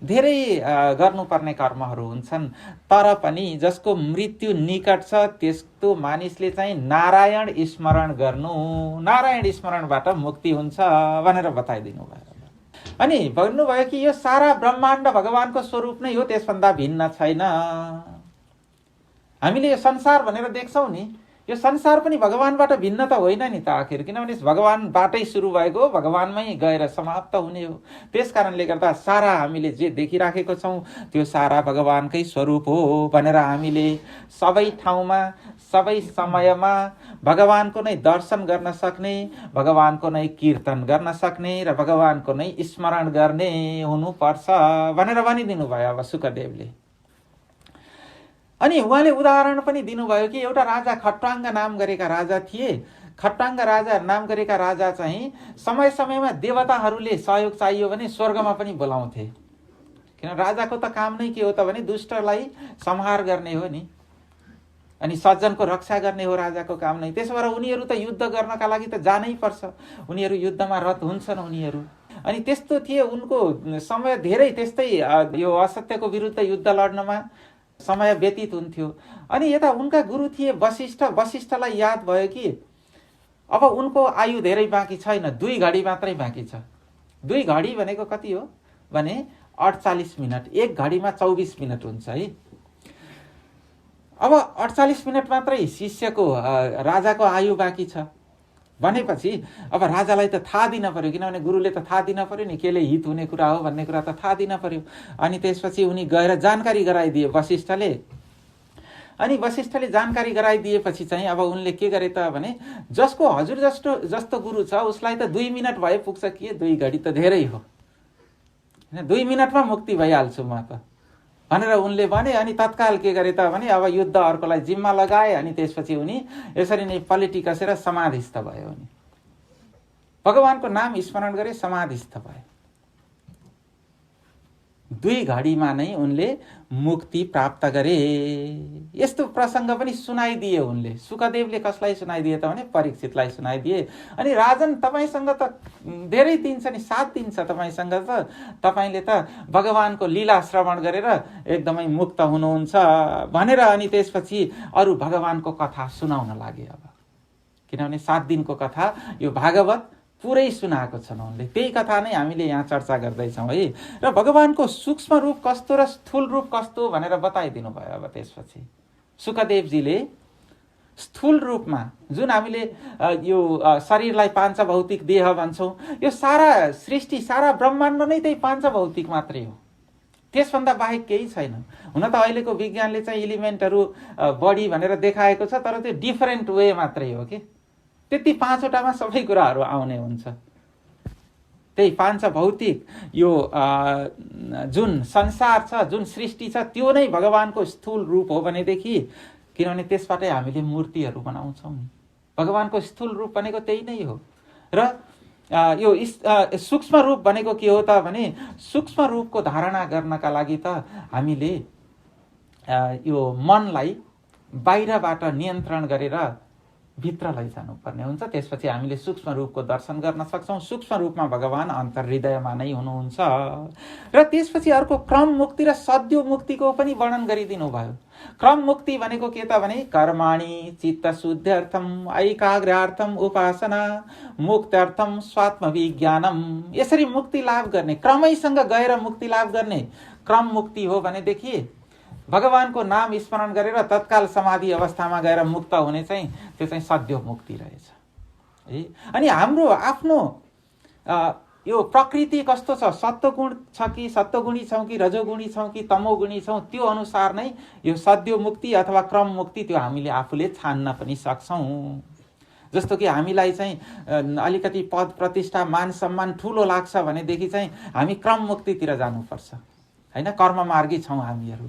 धेरै गर्नुपर्ने कर्महरू हुन्छन्, तर पनि जसको मृत्यु निकट छ त्यस्तो मानिसले चाहिँ नारायण स्मरण गर्नु, नारायण स्मरणबाट मुक्ति हुन्छ भनेर बताइदिनु भयो। अनि भन्नुभयो कि यो सारा ब्रह्माण्ड भगवानको स्वरूप नै हो, त्यसभन्दा भिन्न छैन। हामीले यो संसार भनेर देख्छौँ नि, यो संसार पनि भगवानबाट भिन्न त होइन नि त आखिर, किनभने भगवानबाटै सुरु भएको भगवानमै गएर समाप्त हुने हो। त्यस कारणले गर्दा सारा हामीले जे देखिराखेको छौँ त्यो सारा भगवानकै स्वरूप हो भनेर हामीले सबै ठाउँमा सबै समयमा भगवानको नै दर्शन गर्न सक्ने, भगवानको नै कीर्तन गर्न सक्ने र भगवानको नै स्मरण गर्ने हुनुपर्छ भनेर भनिदिनु भयो अब सुकदेवले। अनि उहाँले उदाहरण पनि दिनुभयो कि एउटा राजा खट्वाङ्ग नाम गरेका राजा थिए। खट्वाङ्ग राजा नाम गरेका राजा चाहिँ समय समयमा देवताहरूले सहयोग चाहियो भने स्वर्गमा पनि बोलाउँथे, किन राजाको त काम नै के हो त भने दुष्टलाई संहार गर्ने हो नि, अनि सज्जनको रक्षा गर्ने हो राजाको काम नै। त्यसो भएर उनीहरू त युद्ध गर्नका लागि त जानै पर्छ, उनीहरू युद्धमा रत हुन्छन् उनीहरू। अनि त्यस्तो थिए, उनको समय धेरै त्यस्तै यो असत्यको विरुद्ध युद्ध लड्नमा समय व्यतीत हुन्थ्यो। अनि यता उनका गुरु थिए वशिष्ठ। वशिष्ठलाई याद भयो कि अब उनको आयु धेरै बाँकी छैन, 2 घडी मात्रै बाँकी छ। 2 घडी भनेको कति हो भने 48 मिनट, 1 घडीमा 24 मिनट हुन्छ है। अब 48 मिनट मात्रै शिष्यको राजाको आयु बाँकी छ भनेपछि अब राजालाई त थाहा दिन पर्यो, किनभने गुरुले त थाहा दिन पर्यो नि केले हित हुने कुरा हो भन्ने कुरा त थाहा दिन पर्यो। अनि त्यसपछि उनी गएर जानकारी गराइदिए वशिष्ठले। अनि वशिष्ठले जानकारी गराइदिएपछि चाहिँ अब उनले के गरे त भने जसको हजुर जस्तो गुरु छ उसलाई त 2 मिनट भए पुग्छ, के 2 घडी त धेरै हो, 2 मिनटमा मुक्ति भइहाल्छु म त भनेर उनले भने। अनि तत्काल के गरे त भने अब युद्ध अर्कोलाई जिम्मा लगाए। अनि त्यसपछि उनी यसरी नै पलेटी कसेर समाधिस्थ भयो। उनी भगवानको नाम स्मरण गरे, समाधिस्थ भए। 2 घडीमा नै उनले मुक्ति प्राप्त गरे। यस्तो प्रसङ्ग पनि सुनाइदिए उनले। शुकदेवले कसलाई सुनाइदिए त भने परीक्षितलाई सुनाइदिए। अनि राजन तपाईसँग त धेरै दिन छ नि, 7 दिन छ तपाईसँग त, तपाईले त भगवानको लीला श्रवण गरेर एकदमै मुक्त हुनुहुन्छ भनेर अनि त्यसपछि अरू भगवानको कथा सुनाउन लागे। अब किनभने 7 दिनको कथा यो भागवत पुरै सुनाएको छन् उनले। त्यही कथा नै हामीले यहाँ चर्चा गर्दैछौँ है। र भगवानको सूक्ष्म रूप कस्तो र स्थूल रूप कस्तो भनेर बताइदिनु भयो। अब त्यसपछि शुकदेवजीले स्थूल रूपमा जुन हामीले यो शरीरलाई पाञ्चभौतिक देह भन्छौँ, यो सारा सृष्टि सारा ब्रह्माण्ड नै त्यही पाञ्चभौतिक मात्रै हो, त्यसभन्दा बाहेक केही छैन। हुन त अहिलेको विज्ञानले चाहिँ इलिमेन्टहरू बढी भनेर देखाएको छ, तर त्यो डिफरेन्ट वे मात्रै हो कि त्यति 5वटामा सबै कुराहरू आउने हुन्छ। त्यही पाञ्चभौतिक यो जुन संसार छ, जुन सृष्टि छ, त्यो नै भगवानको स्थूल रूप हो भनेदेखि, किनभने त्यसबाटै हामीले मूर्तिहरू बनाउँछौँ नि। भगवानको स्थूल रूप भनेको त्यही नै हो। र यो सूक्ष्म रूप भनेको के हो त भने सूक्ष्म रूपको धारणा गर्नका लागि त हामीले यो मनलाई बाहिरबाट नियन्त्रण गरेर भित्र लैजानुपर्ने हुन्छ। त्यसपछि हामीले सूक्ष्म रूपको दर्शन गर्न सक्छौँ। सूक्ष्म रूपमा भगवान अन्तर्हृदयमा नै हुनुहुन्छ। र त्यसपछि अर्को क्रम मुक्ति र सद्यो मुक्तिको पनि वर्णन गरिदिनु भयो। क्रम मुक्ति भनेको के त भने कर्माणि चित्त शुद्ध्यर्थम ऐकाग्र्यार्थम उपासना मुक्त्यर्थम स्वात्म विज्ञानम। यसरी मुक्ति लाभ गर्ने, क्रमैसँग गएर मुक्ति लाभ गर्ने क्रम मुक्ति हो भनेदेखि भगवानको नाम स्मरण गरेर तत्काल समाधि अवस्थामा गएर मुक्त हुने चाहिँ त्यो चाहिँ सद्यो मुक्ति रहेछ है। अनि हाम्रो आफ्नो यो प्रकृति कस्तो छ, सत्वगुण छ कि सत्वगुणी छौँ कि रजोगुणी छौँ कि तमोगुणी छौँ, त्यो अनुसार नै यो सद्यो मुक्ति अथवा क्रम मुक्ति त्यो हामीले आफूले छान्न पनि सक्छौँ। जस्तो कि हामीलाई चाहिँ अलिकति पद प्रतिष्ठा मान सम्मान ठुलो लाग्छ भनेदेखि चाहिँ हामी क्रम मुक्तितिर जानुपर्छ होइन। कर्ममार्गी छौँ हामीहरू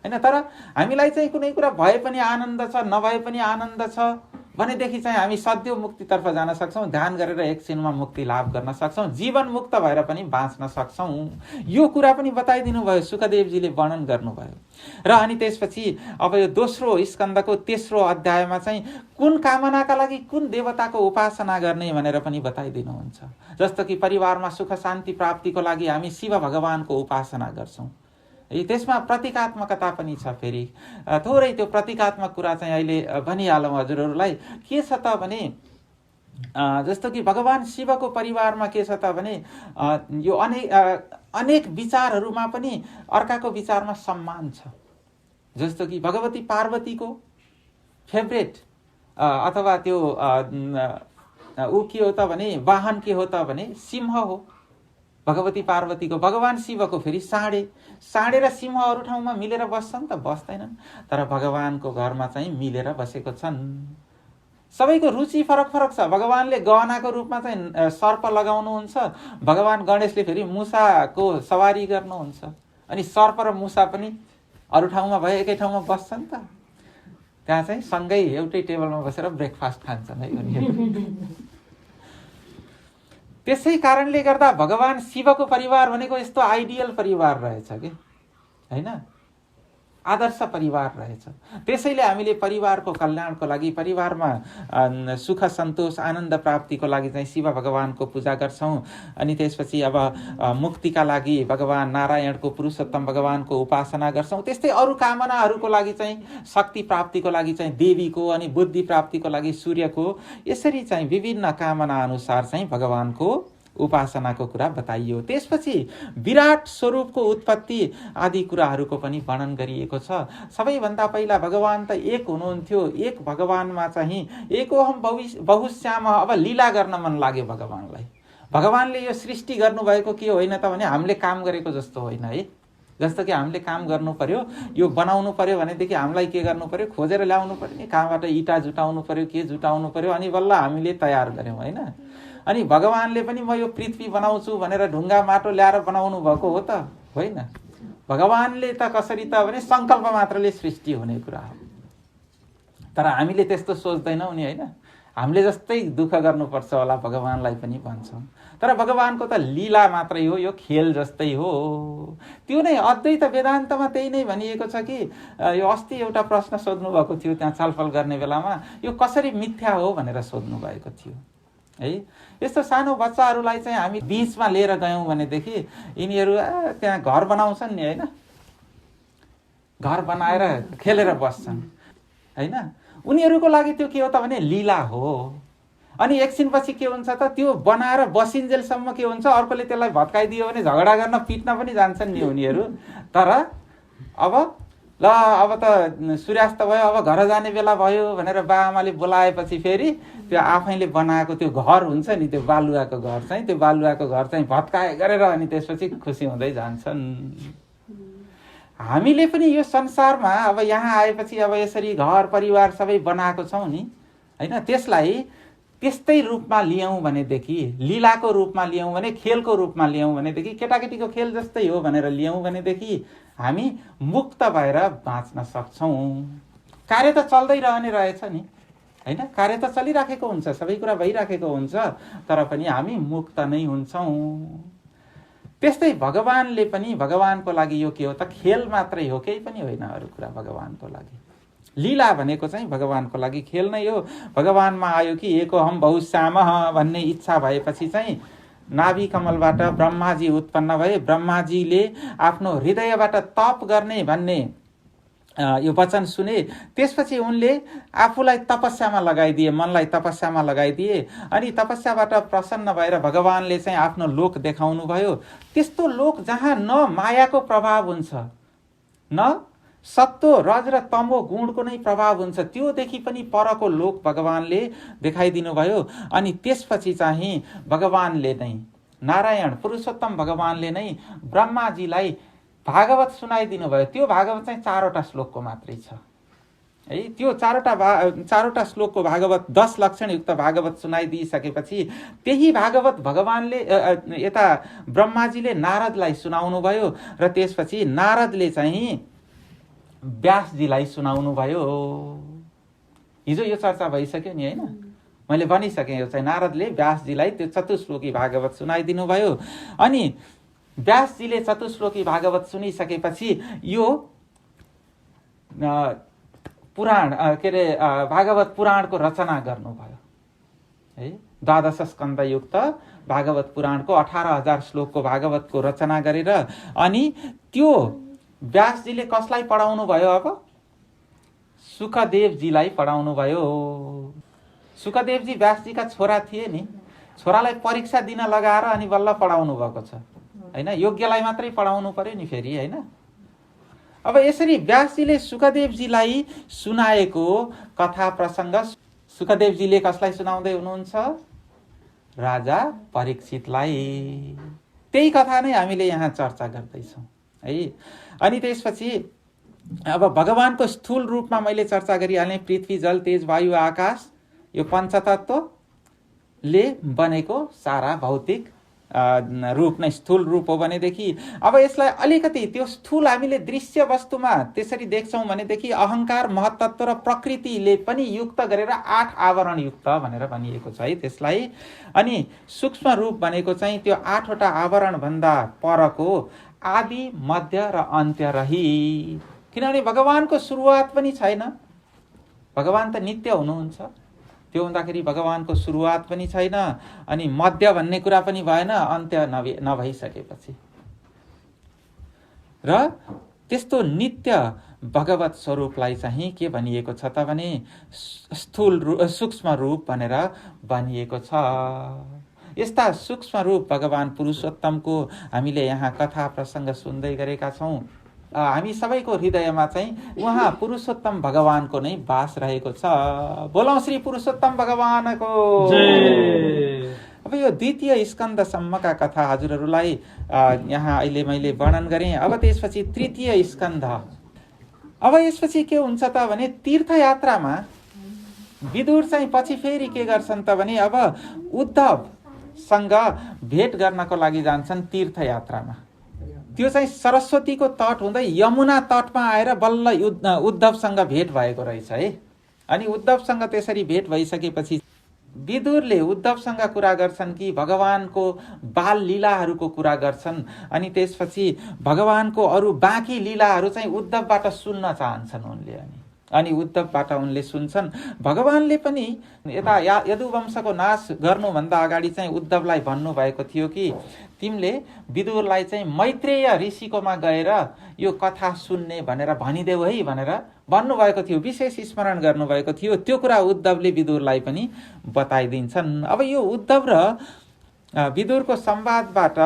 होइन। तर हामीलाई चाहिँ कुनै कुरा भए पनि आनन्द छ, नभए पनि आनन्द छ भनेदेखि चाहिँ हामी सद्यो मुक्तितर्फ जान सक्छौँ। ध्यान गरेर एकछिनमा मुक्ति लाभ गर्न सक्छौँ, जीवन मुक्त भएर पनि बाँच्न सक्छौँ। यो कुरा पनि बताइदिनु भयो, शुकदेवजीले वर्णन गर्नुभयो। र अनि त्यसपछि अब यो दोस्रो स्कन्धको तेस्रो अध्यायमा चाहिँ कुन कामनाका लागि कुन देवताको उपासना गर्ने भनेर पनि बताइदिनुहुन्छ। जस्तो कि परिवारमा सुख शान्ति प्राप्तिको लागि हामी शिव भगवानको उपासना गर्छौँ। त्यसमा प्रतीकात्मकता पनि छ। फेरि थोरै त्यो प्रतीकात्मक कुरा चाहिँ अहिले भनिहालौँ हजुरहरूलाई। के छ त भने जस्तो कि भगवान शिवको परिवारमा के छ त भने यो अनेक विचारहरूमा पनि अर्काको विचारमा सम्मान छ। जस्तो कि भगवती पार्वतीको फेभरेट अथवा त्यो ऊ के हो त भने वाहन के हो त भने सिंह हो भगवती पार्वतीको। भगवान शिवको फेरि साँडे र सिंह अरू ठाउँमा मिलेर बस्छन् त बस्दैनन्, तर भगवानको घरमा चाहिँ मिलेर बसेको छन्। सबैको रुचि फरक फरक छ। भगवानले गहनाको रूपमा चाहिँ सर्प लगाउनुहुन्छ, भगवान गणेशले फेरि मुसाको सवारी गर्नुहुन्छ। अनि सर्प र मुसा पनि अरू ठाउँमा भए एकै ठाउँमा बस्छन् त, त्यहाँ चाहिँ सँगै एउटै टेबलमा बसेर ब्रेकफास्ट खान्छन् है उनीहरू। त्यसै कारणले गर्दा भगवान शिवको परिवार भनेको यस्तो आइडियल परिवार रहेछ कि हैन, आदर्श परिवार रहेछ। त्यसैले हामीले परिवारको कल्याणको लागि, परिवारमा सुख सन्तोष आनन्द प्राप्तिको लागि चाहिँ शिव भगवानको पूजा गर्छौँ। अनि त्यसपछि अब मुक्तिका लागि भगवान नारायणको, पुरुषोत्तम भगवानको उपासना गर्छौँ। त्यस्तै अरू कामनाहरूको लागि चाहिँ शक्ति प्राप्तिको लागि चाहिँ देवीको, अनि बुद्धि प्राप्तिको लागि सूर्यको, यसरी चाहिँ विभिन्न कामना अनुसार चाहिँ भगवानको उपासनाको कुरा बताइयो। त्यसपछि विराट स्वरूपको उत्पत्ति आदि कुराहरूको पनि वर्णन गरिएको छ। सबैभन्दा पहिला भगवान त एक हुनुहुन्थ्यो, एक भगवानमा चाहिँ एकोहम बहुश्याम। अब लीला गर्न मन लाग्यो भगवानलाई। भगवानले यो सृष्टि गर्नुभएको के होइन त भने हामीले काम गरेको जस्तो होइन है। जस्तो कि हामीले काम गर्नु पर्यो, यो बनाउनु पर्यो भनेदेखि हामीलाई के गर्नु पर्यो, खोजेर ल्याउनु पर्यो नि, कहाँबाट इँटा जुटाउनु पर्यो, के जुटाउनु पर्यो, अनि बल्ल हामीले तयार गऱ्यौँ होइन। अनि भगवानले पनि म यो पृथ्वी बनाउँछु भनेर ढुङ्गा माटो ल्याएर बनाउनु भएको हो त होइन। भगवानले त कसरी त भने सङ्कल्प मात्रले सृष्टि हुने कुरा हो। तर हामीले त्यस्तो सोच्दैनौँ नि होइन। हामीले जस्तै दुःख गर्नुपर्छ होला भगवानलाई पनि भन्छौँ। तर भगवानको त लीला मात्रै हो, यो खेल जस्तै हो। त्यो नै अद्वैत वेदान्तमा त्यही नै भनिएको छ कि यो अस्ति एउटा प्रश्न सोध्नु भएको थियो त्यहाँ छलफल गर्ने बेलामा, यो कसरी मिथ्या हो भनेर सोध्नु भएको थियो है। यस्तो सानो बच्चाहरूलाई चाहिँ हामी बीचमा लिएर गयौँ भनेदेखि यिनीहरू त्यहाँ घर बनाउँछन् नि होइन, घर बनाएर खेलेर बस्छन् होइन। उनीहरूको लागि त्यो के हो त भने लीला हो। अनि एकछिनपछि के हुन्छ त, त्यो बनाएर बसिन्जेलसम्म के हुन्छ, अर्कोले त्यसलाई भत्काइदियो भने झगडा गर्न पिट्न पनि जान्छन् नि उनीहरू। तर अब ल अब त सूर्यास्त भयो, अब घर जाने बेला भयो भनेर बाआमाले बोलाएपछि फेरि त्यो आफैले बनाएको त्यो घर हुन्छ नि, त्यो बालुवाको घर चाहिँ, त्यो बालुवाको घर चाहिँ भत्काए गरेर अनि त्यसपछि खुसी हुँदै जान्छन्। हामीले पनि यो संसारमा अब यहाँ आएपछि अब यसरी घर परिवार सबै बनाएको छौँ नि होइन, त्यसलाई त्यस्तै रूपमा लियौँ भनेदेखि, लीलाको रूपमा लियौँ भने, खेलको रूपमा लियौँ भनेदेखि, केटाकेटीको खेल जस्तै हो भनेर लियौँ भनेदेखि हामी मुक्त भएर बाँच्न सक्छौँ। कार्य त चल्दै रहने रहेछ नि होइन, कार्य त चलिराखेको हुन्छ, सबै कुरा भइराखेको हुन्छ, तर पनि हामी मुक्त नै हुन्छौँ। त्यस्तै भगवानले पनि, भगवानको लागि यो के हो त, खेल मात्रै हो, केही पनि होइन अरू कुरा भगवानको लागि। लीला भनेको चाहिँ भगवानको लागि खेल नै हो। भगवानमा आयो कि एको हम बहुश्यामः भन्ने इच्छा भएपछि चाहिँ नाभि कमलबाट ब्रह्माजी उत्पन्न भए। ब्रह्माजीले आफ्नो हृदयबाट तप गर्ने भन्ने यो वचन सुने। त्यसपछि उनले आफूलाई तपस्यामा लगाइदिए, मनलाई तपस्यामा लगाइदिए। अनि तपस्याबाट प्रसन्न भएर भगवानले चाहिँ आफ्नो लोक देखाउनु भयो। त्यस्तो लोक जहाँ न मायाको प्रभाव हुन्छ, न सत्व रज र तमो गुणको नै प्रभाव हुन्छ, त्योदेखि पनि परको लोक भगवानले देखाइदिनु भयो। अनि त्यसपछि चाहिँ भगवानले नै, नारायण पुरुषोत्तम भगवानले नै ब्रह्माजीलाई भागवत सुनाइदिनु भयो। त्यो भागवत चाहिँ 4वटा श्लोकको मात्रै छ है। त्यो 4वटा श्लोकको भागवत 10 लक्षणयुक्त भागवत सुनाइदिइसकेपछि त्यही भागवत भगवानले यता ब्रह्माजीले नारदलाई सुनाउनु भयो र त्यसपछि नारदले चाहिँ व्यासजीलाई सुनाउनु भयो। हिजो यो चर्चा भइसक्यो नि होइन, मैले भनिसकेँ। यो चाहिँ नारदले व्यासजीलाई त्यो चतुश्लोकी भागवत सुनाइदिनु भयो। अनि व्यासजीले चतुश्लोकी भागवत सुनिसकेपछि यो पुराण के अरे भागवत पुराणको रचना गर्नुभयो है। 12 स्कन्धयुक्त भागवत पुराणको 18,000 श्लोकको भागवतको रचना गरेर अनि त्यो व्यासजीले कसलाई पढाउनु भयो? अब सुखदेवजीलाई पढाउनु भयो। सुखदेवजी व्यासजीका छोरा थिए नि, छोरालाई परीक्षा दिन लगाएर अनि बल्ल पढाउनु भएको छ होइन। योग्यलाई मात्रै पढाउनु पर्यो नि फेरि होइन। अब यसरी व्यासजीले सुखदेवजीलाई सुनाएको कथा प्रसङ्ग सुखदेवजीले कसलाई सुनाउँदै हुनुहुन्छ? राजा परीक्षितलाई। त्यही कथा नै हामीले यहाँ चर्चा गर्दैछौँ है। अनि त्यसपछि अब भगवानको स्थूल रूपमा मैले चर्चा गरिहालेँ। पृथ्वी जल तेज वायु आकाश यो पञ्चतत्त्वले बनेको सारा भौतिक रूप नै स्थूल रूप हो भनेदेखि अब यसलाई अलिकति त्यो स्थूल हामीले दृश्य वस्तुमा त्यसरी देख्छौँ भनेदेखि अहङ्कार महत्तत्व र प्रकृतिले पनि युक्त गरेर 8 आवरण युक्त भनेर भनिएको छ है त्यसलाई। अनि सूक्ष्म रूप भनेको चाहिँ त्यो 8वटा आवरण भन्दा परको आदि मध्य र अन्त्य रही। किनभने भगवानको सुरुवात पनि छैन, भगवान त नित्य हुनुहुन्छ, त्यो हुँदाखेरि भगवानको सुरुवात पनि छैन अनि मध्य भन्ने कुरा पनि भएन अन्त्य नभइसकेपछि। र त्यस्तो नित्य भगवत स्वरूपलाई चाहिँ के भनिएको छ त भने सूक्ष्म रूप भनेर भनिएको छ। यस्ता सूक्ष्म रूप भगवान पुरुषोत्तमको हामीले यहाँ कथा प्रसङ्ग सुन्दै गरेका छौँ। हामी सबैको हृदयमा चाहिँ उहाँ पुरुषोत्तम भगवानको नै वास रहेको छ। बोलौँ श्री पुरुषोत्तम भगवानको जय। अब यो 2य स्कन्धसम्मका कथा हजुरहरूलाई यहाँ अहिले मैले वर्णन गरेँ। अब त्यसपछि 3य स्कन्ध। अब यसपछि के हुन्छ त भने तीर्थयात्रामा विदुर चाहिँ पछि फेरि के गर्छन् त भने अब उद्धवसँग भेट गर्नको लागि जान्छन् तीर्थयात्रामा। त्यो चाहिँ सरस्वतीको तट हुँदै यमुना तटमा आएर बल्ल उद्धवसँग भेट भएको रहेछ है। अनि उद्धवसँग त्यसरी भेट भइसकेपछि विदुरले उद्धवसँग कुरा गर्छन् कि भगवानको बाल लीलाहरूको कुरा गर्छन्, अनि त्यसपछि भगवानको अरू बाँकी लीलाहरू चाहिँ उद्धवबाट सुन्न चाहन्छन् उनले। अनि उद्धवबाट उनले सुन्छन्। भगवानले पनि यता यदुवंशको नाश गर्नुभन्दा अगाडि चाहिँ उद्धवलाई भन्नुभएको थियो कि तिमीले विदुरलाई चाहिँ मैत्रेय ऋषिकोमा गएर यो कथा सुन्ने भनेर भनिदेऊ है भनेर भन्नुभएको थियो, विशेष स्मरण गर्नुभएको थियो। त्यो कुरा उद्धवले विदुरलाई पनि बताइदिन्छन्। अब यो उद्धव र विदुरको संवादबाट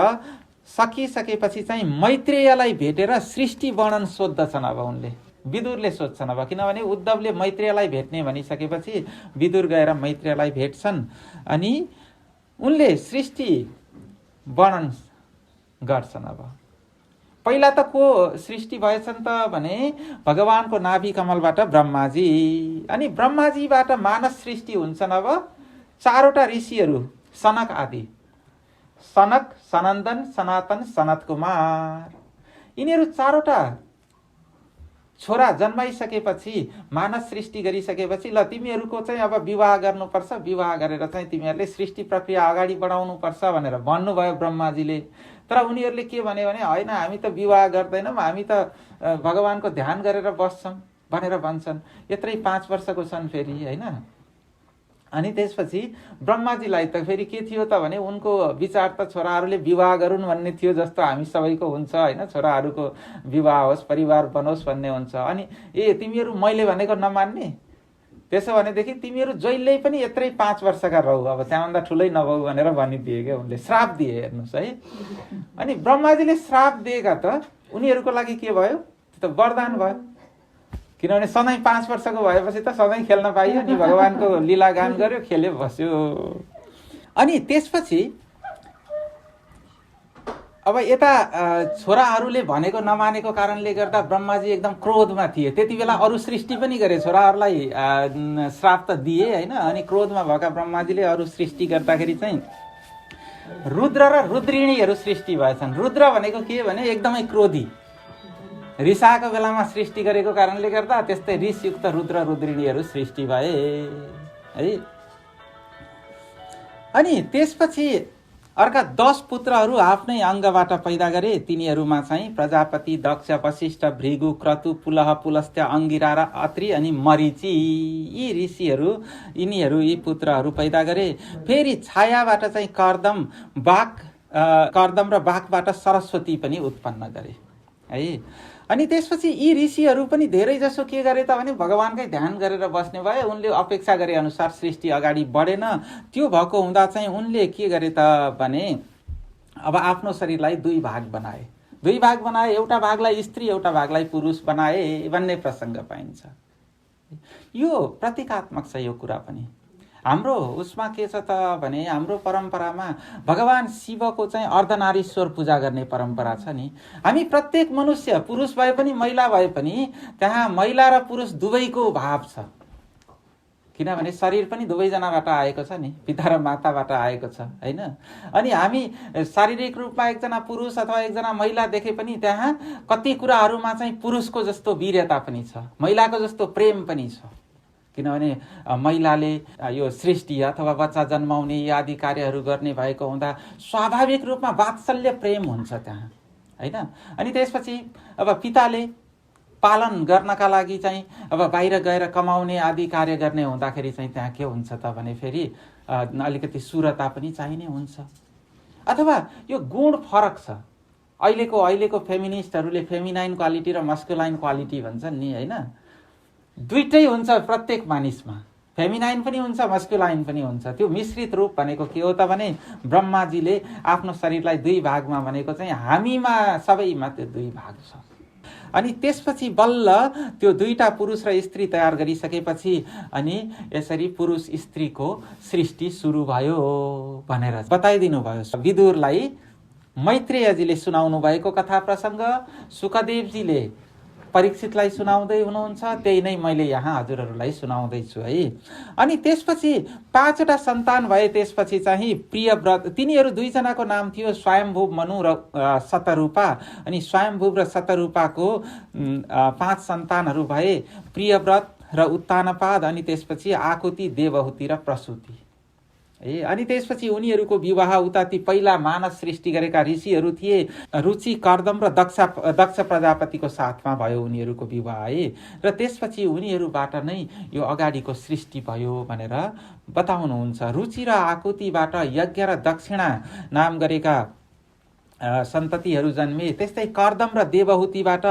सकिसकेपछि चाहिँ मैत्रेयलाई भेटेर सृष्टि वर्णन सोद्धछन्। अब उनले विदुरले सोध्छन्, अब किनभने उद्धवले मैत्रेयलाई भेट्ने भनिसकेपछि विदुर गएर मैत्रेयलाई भेट्छन् अनि उनले सृष्टि वर्णन गर्छन्। अब पहिला त को सृष्टि भएछन् त भने भगवानको नाभि कमलबाट ब्रह्माजी, अनि ब्रह्माजीबाट मानस सृष्टि हुन्छन्। अब 4वटा ऋषिहरू सनक आदि, सनक, सनन्दन, सनातन, सनत कुमार, यिनीहरू 4वटा छोरा जन्माइसकेपछि मानस सृष्टि गरिसकेपछि ल तिमीहरूको चाहिँ अब विवाह गर्नुपर्छ, विवाह गरेर चाहिँ तिमीहरूले सृष्टि प्रक्रिया अगाडि बढाउनुपर्छ भनेर भन्नुभयो ब्रह्माजीले। तर उनीहरूले के भने होइन, हामी त विवाह गर्दैनौँ, हामी त भगवानको ध्यान गरेर बस्छौँ भनेर भन्छन्। यत्रै 5 वर्षको छन् फेरि, होइन। अनि त्यसपछि ब्रह्माजीलाई त फेरि के थियो त भने उनको विचार त छोराहरूले विवाह गरून् भन्ने थियो, जस्तो हामी सबैको हुन्छ, होइन। छोराहरूको विवाह होस्, परिवार बनोस् भन्ने हुन्छ। अनि तिमीहरू मैले भनेको नमान्ने, त्यसो भनेदेखि तिमीहरू जहिल्यै पनि यत्रै 5 वर्षका रहू, अब त्यहाँभन्दा ठुलै नभऊ भनेर भनिदिए क्या उनले, श्राप दिए। हेर्नुहोस् है। अनि ब्रह्माजीले श्राप दिएका त उनीहरूको लागि के भयो, त्यो त वरदान भयो, किनभने सधैँ 5 वर्षको भएपछि त सधैँ खेल्न पाइयो नि, भगवानको लीला गान गर्यो, खेल्यो, बस्यो। अनि त्यसपछि अब यता छोराहरूले भनेको नमानेको कारणले गर्दा ब्रह्माजी एकदम क्रोधमा थिए। त्यति बेला अरू सृष्टि पनि गरे, छोराहरूलाई श्राप त दिए, होइन। अनि क्रोधमा भएका ब्रह्माजीले अरू सृष्टि गर्दाखेरि चाहिँ रुद्र र रुद्रिणीहरू सृष्टि भएछन्। रुद्र भनेको के भने एकदमै क्रोधी, रिसाएको बेलामा सृष्टि गरेको कारणले गर्दा त्यस्तै रिसयुक्त रुद्र रुद्रिणीहरू सृष्टि भए है। अनि त्यसपछि अर्का 10 पुत्रहरू आफ्नै अङ्गबाट पैदा गरे। तिनीहरूमा चाहिँ प्रजापति, दक्ष, वशिष्ठ, भृगु, क्रतु, पुलह, पुलस्त्य, अंगिरा र अत्रि अनि मरीचि, यी ऋषिहरू, यी पुत्रहरू पैदा गरे। फेरि छायाबाट चाहिँ कर्दम र बाघबाट सरस्वती पनि उत्पन्न गरे है। अनि त्यसपछि यी ऋषिहरू पनि धेरै जसो के गरे त भने भगवानकै ध्यान गरेर बस्ने भए। उनले अपेक्षा गरे अनुसार सृष्टि अगाडि बढेन। त्यो भएको हुँदा चाहिँ उनले के गरे त भने अब आफ्नो शरीरलाई 2 भाग बनाए। 2 भाग बनाए, एउटा भागलाई स्त्री, एउटा भागलाई पुरुष बनाए भन्ने प्रसङ्ग पाइन्छ। यो प्रतीकात्मक छ यो कुरा पनि। हाम्रो उसमा के छ त भने हाम्रो परम्परामा भगवान शिवको चाहिँ अर्धनारीश्वर पूजा गर्ने परम्परा छ नि। हामी प्रत्येक मनुष्य, पुरुष भए पनि महिला भए पनि त्यहाँ महिला र पुरुष दुवैको भाव छ, किनभने शरीर पनि दुवैजनाबाट आएको छ नि, पिता र माताबाट आएको छ, होइन। अनि हामी शारीरिक रूपमा एकजना पुरुष अथवा एकजना महिला देखे पनि त्यहाँ कति कुराहरूमा चाहिँ पुरुषको जस्तो वीर्यता पनि छ, महिलाको जस्तो प्रेम पनि छ, किनभने महिलाले यो सृष्टि अथवा बच्चा जन्माउने आदि कार्यहरू गर्ने भएको हुँदा स्वाभाविक रूपमा वात्सल्य प्रेम हुन्छ त्यहाँ, होइन। अनि त्यसपछि अब पिताले पालन गर्नका लागि चाहिँ अब बाहिर गएर कमाउने आदि कार्य गर्ने हुँदाखेरि चाहिँ त्यहाँ के हुन्छ त भने फेरि अलिकति सुरता पनि चाहिने हुन्छ। अथवा यो गुण फरक छ। अहिलेको फेमिनिस्टहरूले फेमिनाइन क्वालिटी र मस्कुलाइन क्वालिटी भन्छन् नि, होइन। दुईटै हुन्छ प्रत्येक मानिसमा, फेमिनाइन पनि हुन्छ, मस्कुलाइन पनि हुन्छ। त्यो मिश्रित रूप भनेको के हो त भने ब्रह्माजीले आफ्नो शरीरलाई 2 भागमा भनेको चाहिँ हामीमा सबैमा त्यो 2 भाग छ। अनि त्यसपछि बल्ल त्यो 2टा पुरुष र स्त्री तयार गरिसकेपछि अनि यसरी पुरुष स्त्रीको सृष्टि सुरु भयो भनेर बताइदिनु भयो। विदुरलाई मैत्रेयजीले सुनाउनु भएको कथा प्रसङ्ग सुखदेवजीले परीक्षितलाई सुनाउँदै हुनुहुन्छ, त्यही नै मैले यहाँ हजुरहरूलाई सुनाउँदैछु है। अनि त्यसपछि 5वटा सन्तान भए। त्यसपछि चाहिँ प्रियव्रत, तिनीहरू 2 जनाको नाम थियो स्वयम्भुव मनु र शतरूपा। अनि स्वयम्भुव र शतरूपाको 5 सन्तानहरू भए, प्रियव्रत र उत्तानपाद, अनि त्यसपछि आकुति, देवहुति र प्रसूति। अनि त्यसपछि उनीहरूको विवाह उता ती पहिला मानस सृष्टि गरेका ऋषिहरू थिए, रुचि, कर्दम र दक्ष प्रजापतिको साथमा भयो उनीहरूको विवाह र त्यसपछि उनीहरूबाट नै यो अगाडिको सृष्टि भयो भनेर बताउनुहुन्छ। रुचि र आकुतिबाट यज्ञ र दक्षिणा नाम गरेका सन्ततिहरू जन्मे। त्यस्तै कर्दम र देवहुतिबाट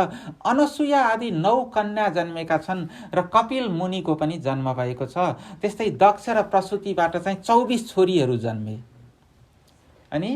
अनसुया आदि 9 कन्या जन्मेका छन् र कपिल मुनिको पनि जन्म भएको छ। त्यस्तै दक्ष र प्रसूतिबाट चाहिँ 24 छोरीहरू जन्मे। अनि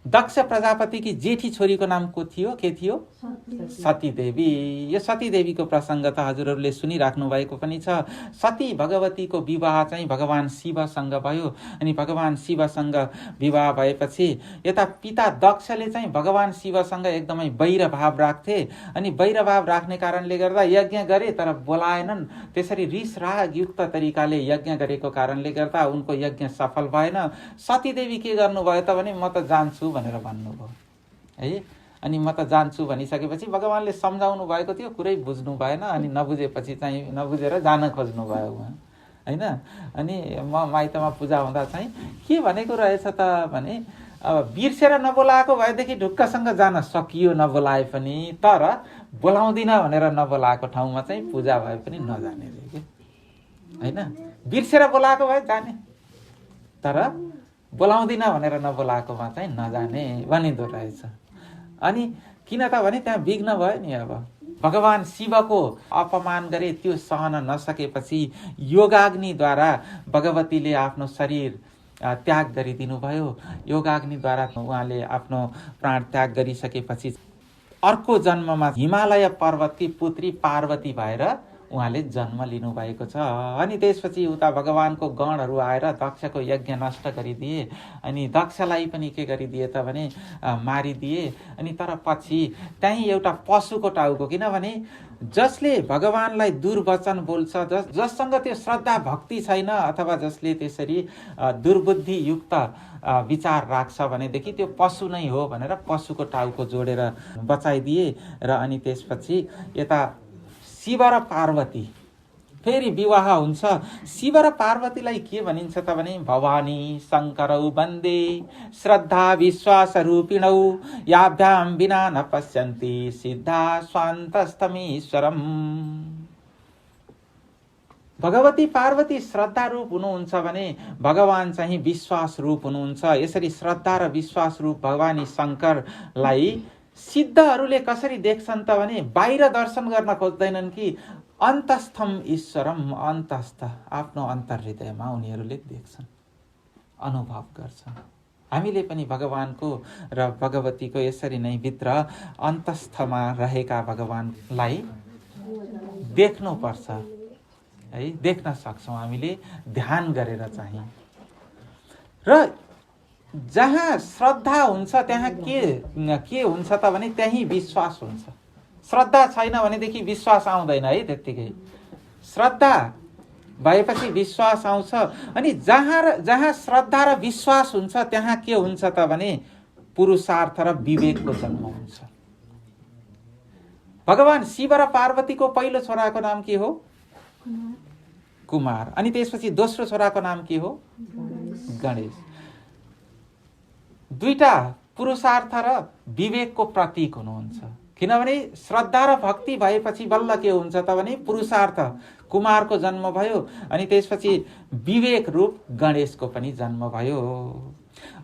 दक्ष प्रजापतिकी जेठी छोरीको नाम को थियो, के थियो? सतीदेवी। यो सतीदेवीको प्रसङ्ग त हजुरहरूले सुनिराख्नु भएको पनि छ। सती भगवतीको विवाह चाहिँ भगवान शिवसँग भयो। अनि भगवान शिवसँग विवाह भएपछि यता पिता दक्षले चाहिँ भगवान शिवसँग एकदमै वैरभाव राख्थे। अनि वैरभाव राख्ने कारणले गर्दा यज्ञ गरे तर बोलाएनन्। त्यसरी रिस राग युक्त तरिकाले यज्ञ गरेको कारणले गर्दा उनको यज्ञ सफल भएन। सतीदेवी के गर्नुभयो त भने म त जान्छु भनेर भन्नुभयो अनि म त जान्छु भनिसकेपछि भगवानले सम्झाउनु भएको थियो, कुरै बुझ्नु भएन। अनि नबुझेपछि चाहिँ नबुझेर जान खोज्नु भयो उहाँ अनि म माइतमा पूजा हुँदा चाहिँ के भनेको रहेछ त भने अब बिर्सेर नबोलाएको भएदेखि ढुक्कसँग जान सकियो नबोलाए पनि, तर बोलाउँदिन भनेर नबोलाएको ठाउँमा चाहिँ पूजा भए पनि नजाने रे के बिर्सेर बोलाएको भए जाने, तर बोलाउँदिन भनेर नबोलाएकोमा चाहिँ नजाने भनिँदो रहेछ। अनि किन त भने त्यहाँ विघ्न भयो नि। अब भगवान शिवको अपमान गरे, त्यो सहन नसकेपछि योगाग्निद्वारा भगवतीले आफ्नो शरीर त्याग गरिदिनु भयो। योगाग्निद्वारा उहाँले आफ्नो प्राण त्याग गरिसकेपछि अर्को जन्ममा हिमालय पर्वतकी पुत्री पार्वती भएर उहाँले जन्म लिनुभएको छ। अनि त्यसपछि उता भगवानको गणहरू आएर दक्षको यज्ञ नष्ट गरिदिए। अनि दक्षलाई पनि के गरिदिए त भने मारिदिए। अनि तर पछि त्यहीँ एउटा पशुको टाउको, किनभने जसले भगवानलाई दुर्वचन बोल्छ, जससँग त्यो श्रद्धा भक्ति छैन अथवा जसले त्यसरी दुर्बुद्धि युक्त विचार राख्छ भनेदेखि त्यो पशु नै हो भनेर पशुको टाउको जोडेर बचाइदिए। र अनि त्यसपछि यता शिव र पार्वती फेरि विवाह हुन्छ। शिव र पार्वतीलाई के भनिन्छ त भने भवानी शङ्करौ वन्दे श्रद्धा विश्वास रूपिणौ याभ्याम बिना न पश्यन्ति सिद्धा स्वान्तस्तमीश्वरम। भगवती पार्वती श्रद्धा रूप हुनुहुन्छ भने भगवान चाहिँ विश्वास रूप हुनुहुन्छ। यसरी श्रद्धा र विश्वास रूप भगवानी शङ्करलाई सिद्धहरूले कसरी देख्छन् त भने बाहिर दर्शन गर्न खोज्दैनन् कि अन्तस्थम ईश्वरम, अन्तस्थ आफ्नो अन्तर्हृदयमा उनीहरूले देख्छन्, अनुभव गर्छन्। हामीले पनि भगवानको र भगवतीको यसरी नै भित्र अन्तस्थमा रहेका भगवानलाई देख्नुपर्छ देख्न सक्छौँ हामीले ध्यान गरेर चाहिँ। र जहाँ श्रद्धा हुन्छ त्यहाँ के हुन्छ त भने त्यही विश्वास हुन्छ। श्रद्धा छैन भनेदेखि विश्वास आउँदैन त्यत्तिकै। श्रद्धा भएपछि विश्वास आउँछ। अनि जहाँ श्रद्धा र विश्वास हुन्छ त्यहाँ के हुन्छ त भने पुरुषार्थ र विवेकको जन्म हुन्छ। भगवान शिव र पार्वतीको पहिलो छोराको नाम के हो? कुमार। अनि त्यसपछि दोस्रो छोराको नाम के हो? गणेश। दुईटा पुरुषार्थ र विवेकको प्रतीक हुनुहुन्छ। किनभने श्रद्धा र भक्ति भएपछि बल्ल के हुन्छ त भने पुरुषार्थ कुमारको जन्म भयो। अनि त्यसपछि विवेक रूप गणेशको पनि जन्म भयो।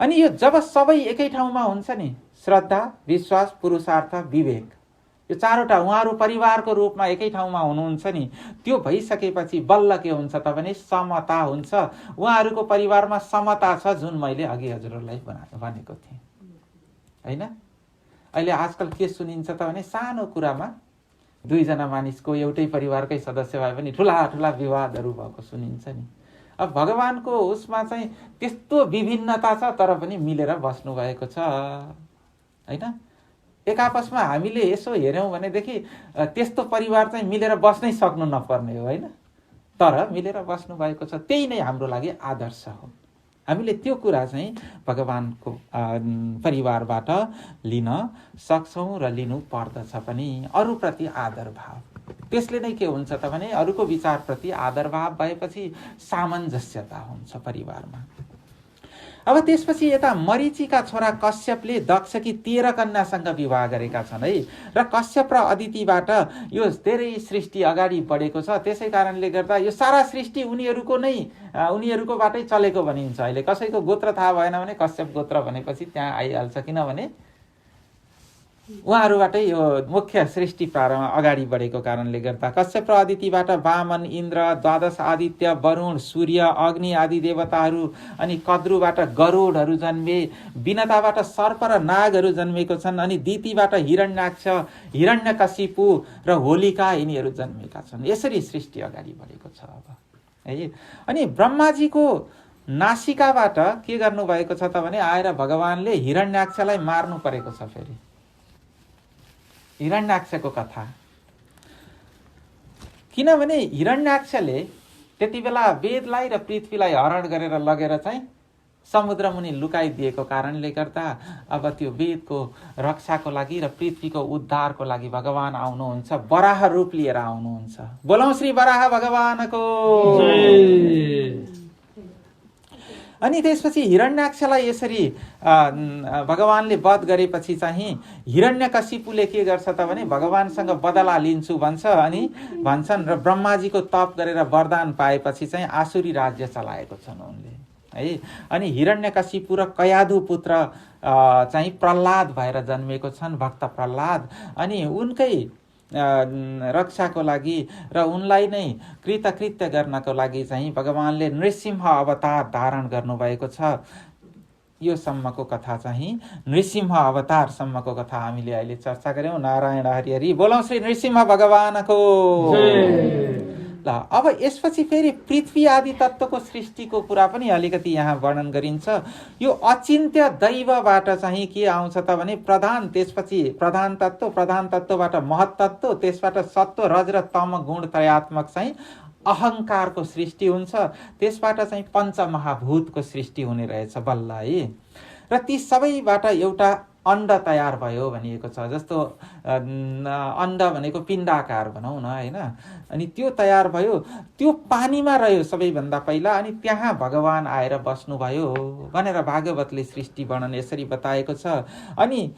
अनि यो जब सबै एकै ठाउँमा हुन्छ नि, श्रद्धा विश्वास पुरुषार्थ विवेक, यो चारवटा उहाँहरू परिवारको रूपमा एकै ठाउँमा हुनुहुन्छ नि, त्यो भइसकेपछि बल्ल के हुन्छ त भने समता हुन्छ। उहाँहरूको परिवारमा समता छ, जुन मैले अघि हजुरहरूलाई भनेको थिएँ हैन। अहिले आजकल के सुनिन्छ त भने सानो कुरामा दुईजना मानिसको एउटै परिवारकै सदस्य भए पनि ठुला ठुला विवादहरू भएको सुनिन्छ नि। अब भगवानको उसमा चाहिँ त्यस्तो विभिन्नता छ तर पनि मिलेर बस्नु भएको छ हैन। एक आपसमा हामीले यसो हेर्यौँ भनेदेखि त्यस्तो परिवार चाहिँ मिलेर बस्नै सक्नु नपर्ने हो हैन, तर मिलेर बस्नु भएको छ। त्यही नै हाम्रो लागि आदर्श हो। हामीले त्यो कुरा चाहिँ भगवानको परिवारबाट लिन सक्छौँ र लिनु पर्दछ पनि। अरूप्रति आदर भाव, त्यसले नै के हुन्छ त भने अरूको विचारप्रति आदर भाव भएपछि सामञ्जस्यता हुन्छ परिवारमा। अब त्यसपछि यता मरीचिका छोरा कश्यपले दक्षकी 13 कन्यासँग विवाह गरेका छन् है। र कश्यप र अदितिबाट यो धेरै सृष्टि अगाडि बढेको छ। त्यसै कारणले गर्दा यो सारा सृष्टि उनीहरूकोबाटै चलेको भनिन्छ। अहिले कसैको गोत्र थाहा भएन भने कश्यप गोत्र भनेपछि त्यहाँ आइहाल्छ, किनभने उहाँहरूबाटै यो मुख्य सृष्टि प्रारम्भ अगाडि बढेको कारणले गर्दा। कश्यप र अदितिबाट वामन, इन्द्र, द्वादश आदित्य, वरुण, सूर्य, अग्नि आदि देवताहरू, अनि कद्रुबाट गरुडहरू जन्मे, विनताबाट सर्प र नागहरू जन्मेको छन्, अनि दितिबाट हिरण्याक्ष, हिरण्यकशिपु र होलिका यिनीहरू जन्मेका छन्। यसरी सृष्टि अगाडि बढेको छ अब है। अनि ब्रह्माजीको नासिकाबाट के गर्नुभएको छ त भने आएर भगवानले हिरण्याक्षलाई मार्नु परेको छ। फेरि हिरण्याक्षको कथा, किनभने हिरण्याक्षले त्यति बेला वेदलाई र पृथ्वीलाई हरण गरेर लगेर चाहिँ समुद्र मुनि लुकाइदिएको कारणले गर्दा अब त्यो वेदको रक्षाको लागि र पृथ्वीको उद्धारको लागि भगवान आउनुहुन्छ, वराह रूप लिएर आउनुहुन्छ। बोलौं श्री वराह भगवानको। अनि त्यसपछि हिरण्याक्षलाई यसरी भगवानले वध गरेपछि चाहिँ हिरण्यकशिपुले के गर्छ त भने भगवानसँग बदला लिन्छु भन्छ। अनि भन्छन् र ब्रह्माजीको तप गरेर वरदान पाएपछि चाहिँ आसुरी राज्य चलाएको छन् उनले है। अनि हिरण्यकशिपु र कयाधु पुत्र चाहिँ प्रह्लाद भएर जन्मेको छन्, भक्त प्रह्लाद। अनि उनकै रक्षाको लागि र उनलाई नै कृतकृत्य गर्नको लागि चाहिँ भगवानले नृसिंह अवतार धारण गर्नुभएको छ। यो सम्मको कथा चाहिँ नृसिंह अवतार सम्मको कथा हामीले अहिले चर्चा गर्यौं। नारायण हरि हरि बोलौं श्री नृसिंह भगवानको। ल अब यसपछि फेरि पृथ्वी आदि तत्त्वको सृष्टिको कुरा पनि अलिकति यहाँ वर्णन गरिन्छ। यो अचिन्त्य दैवबाट चाहिँ के आउँछ त भने प्रधान, त्यसपछि प्रधान तत्त्वबाट महत तत्त्व, त्यसबाट सत्व, रज र तम गुण त्रयात्मक चाहिँ अहङ्कारको सृष्टि हुन्छ। त्यसबाट चाहिँ पञ्चमहाभूतको सृष्टि हुने रहेछ बल्ल है। र ती सबैबाट एउटा अण्ड तयार भयो भनिएको छ। जस्तो अण्ड भनेको पिण्डाकार भनौँ न होइन। अनि त्यो तयार भयो, त्यो पानीमा रह्यो सबैभन्दा पहिला, अनि त्यहाँ भगवान आएर बस्नुभयो भनेर भागवतले सृष्टि वर्णन यसरी बताएको छ। अनि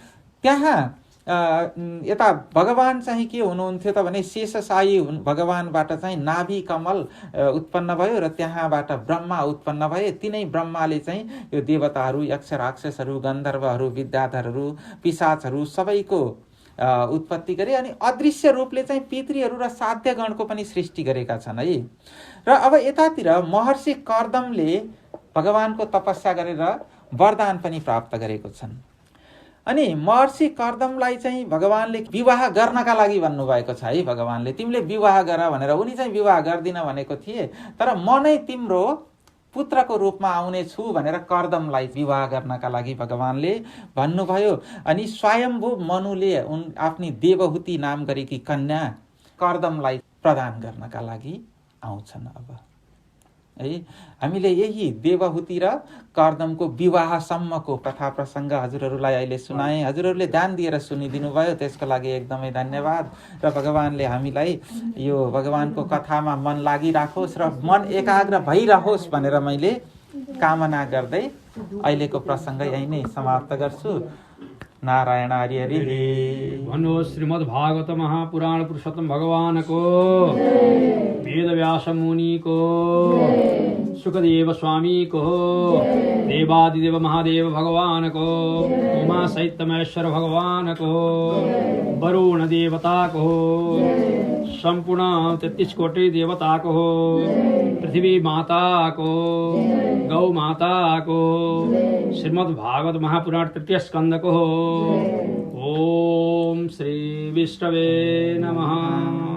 त्यहाँ यता भगवान चाहिँ के हुनुहुन्थ्यो त भने शेषशायी भगवानबाट चाहिँ नाभि कमल उत्पन्न भयो र त्यहाँबाट ब्रह्मा उत्पन्न भए। तिनै ब्रह्माले चाहिँ यो देवताहरू, यक्ष, राक्षसहरू, गन्धर्वहरू, विद्याधरहरू, पिशाचहरू सबैको उत्पत्ति गरे। अनि अदृश्य रूपले चाहिँ पितृहरू र साध्यगणको पनि सृष्टि गरेका छन् है। र अब यतातिर महर्षि कर्दमले भगवानको तपस्या गरेर वरदान पनि प्राप्त गरेको छन्। अनि महर्षि कर्दमलाई चाहिँ भगवानले विवाह गर्नका लागि भन्नुभएको छ है। भगवानले तिमीले विवाह गर भनेर, उनी चाहिँ विवाह गर्दिन भनेको थिए, तर म नै तिम्रो पुत्रको रूपमा आउने छु भनेर कर्दमलाई विवाह गर्नका लागि भगवानले भन्नुभयो। अनि स्वयम्भू मनुले आफ्नी देवहुति नाम गरेकी कन्या कर्दमलाई प्रदान गर्नका लागि आउँछन् अब है। हामीले यही देवहुति र कर्दमको विवाहसम्मको कथा प्रसङ्ग हजुरहरूलाई अहिले सुनाएँ। हजुरहरूले ध्यान दिएर सुनिदिनु भयो, त्यसको लागि एकदमै धन्यवाद। र भगवानले हामीलाई यो भगवानको कथामा मन लागिराखोस् र मन एकाग्र भइरहोस् भनेर मैले कामना गर्दै अहिलेको प्रसङ्ग यही नै समाप्त गर्छु। नारायण हरि हरि। भन्नु श्रीमद् भागवत महापुराण पुरुषोत्तम भगवानको, वेदव्यास मुनिको, सुखदेव स्वामीको, देवादिदेव महादेव भगवानको, उमा सहित महेश्वर भगवानको, वरुण देवताको, सम्पूर्ण 33 कोटि देवताको, पृथ्वी माताको, गौ माताको, श्रीमद् भागवत महापुराण तृतीय स्कंदको। ओम श्री विष्णवे नमः।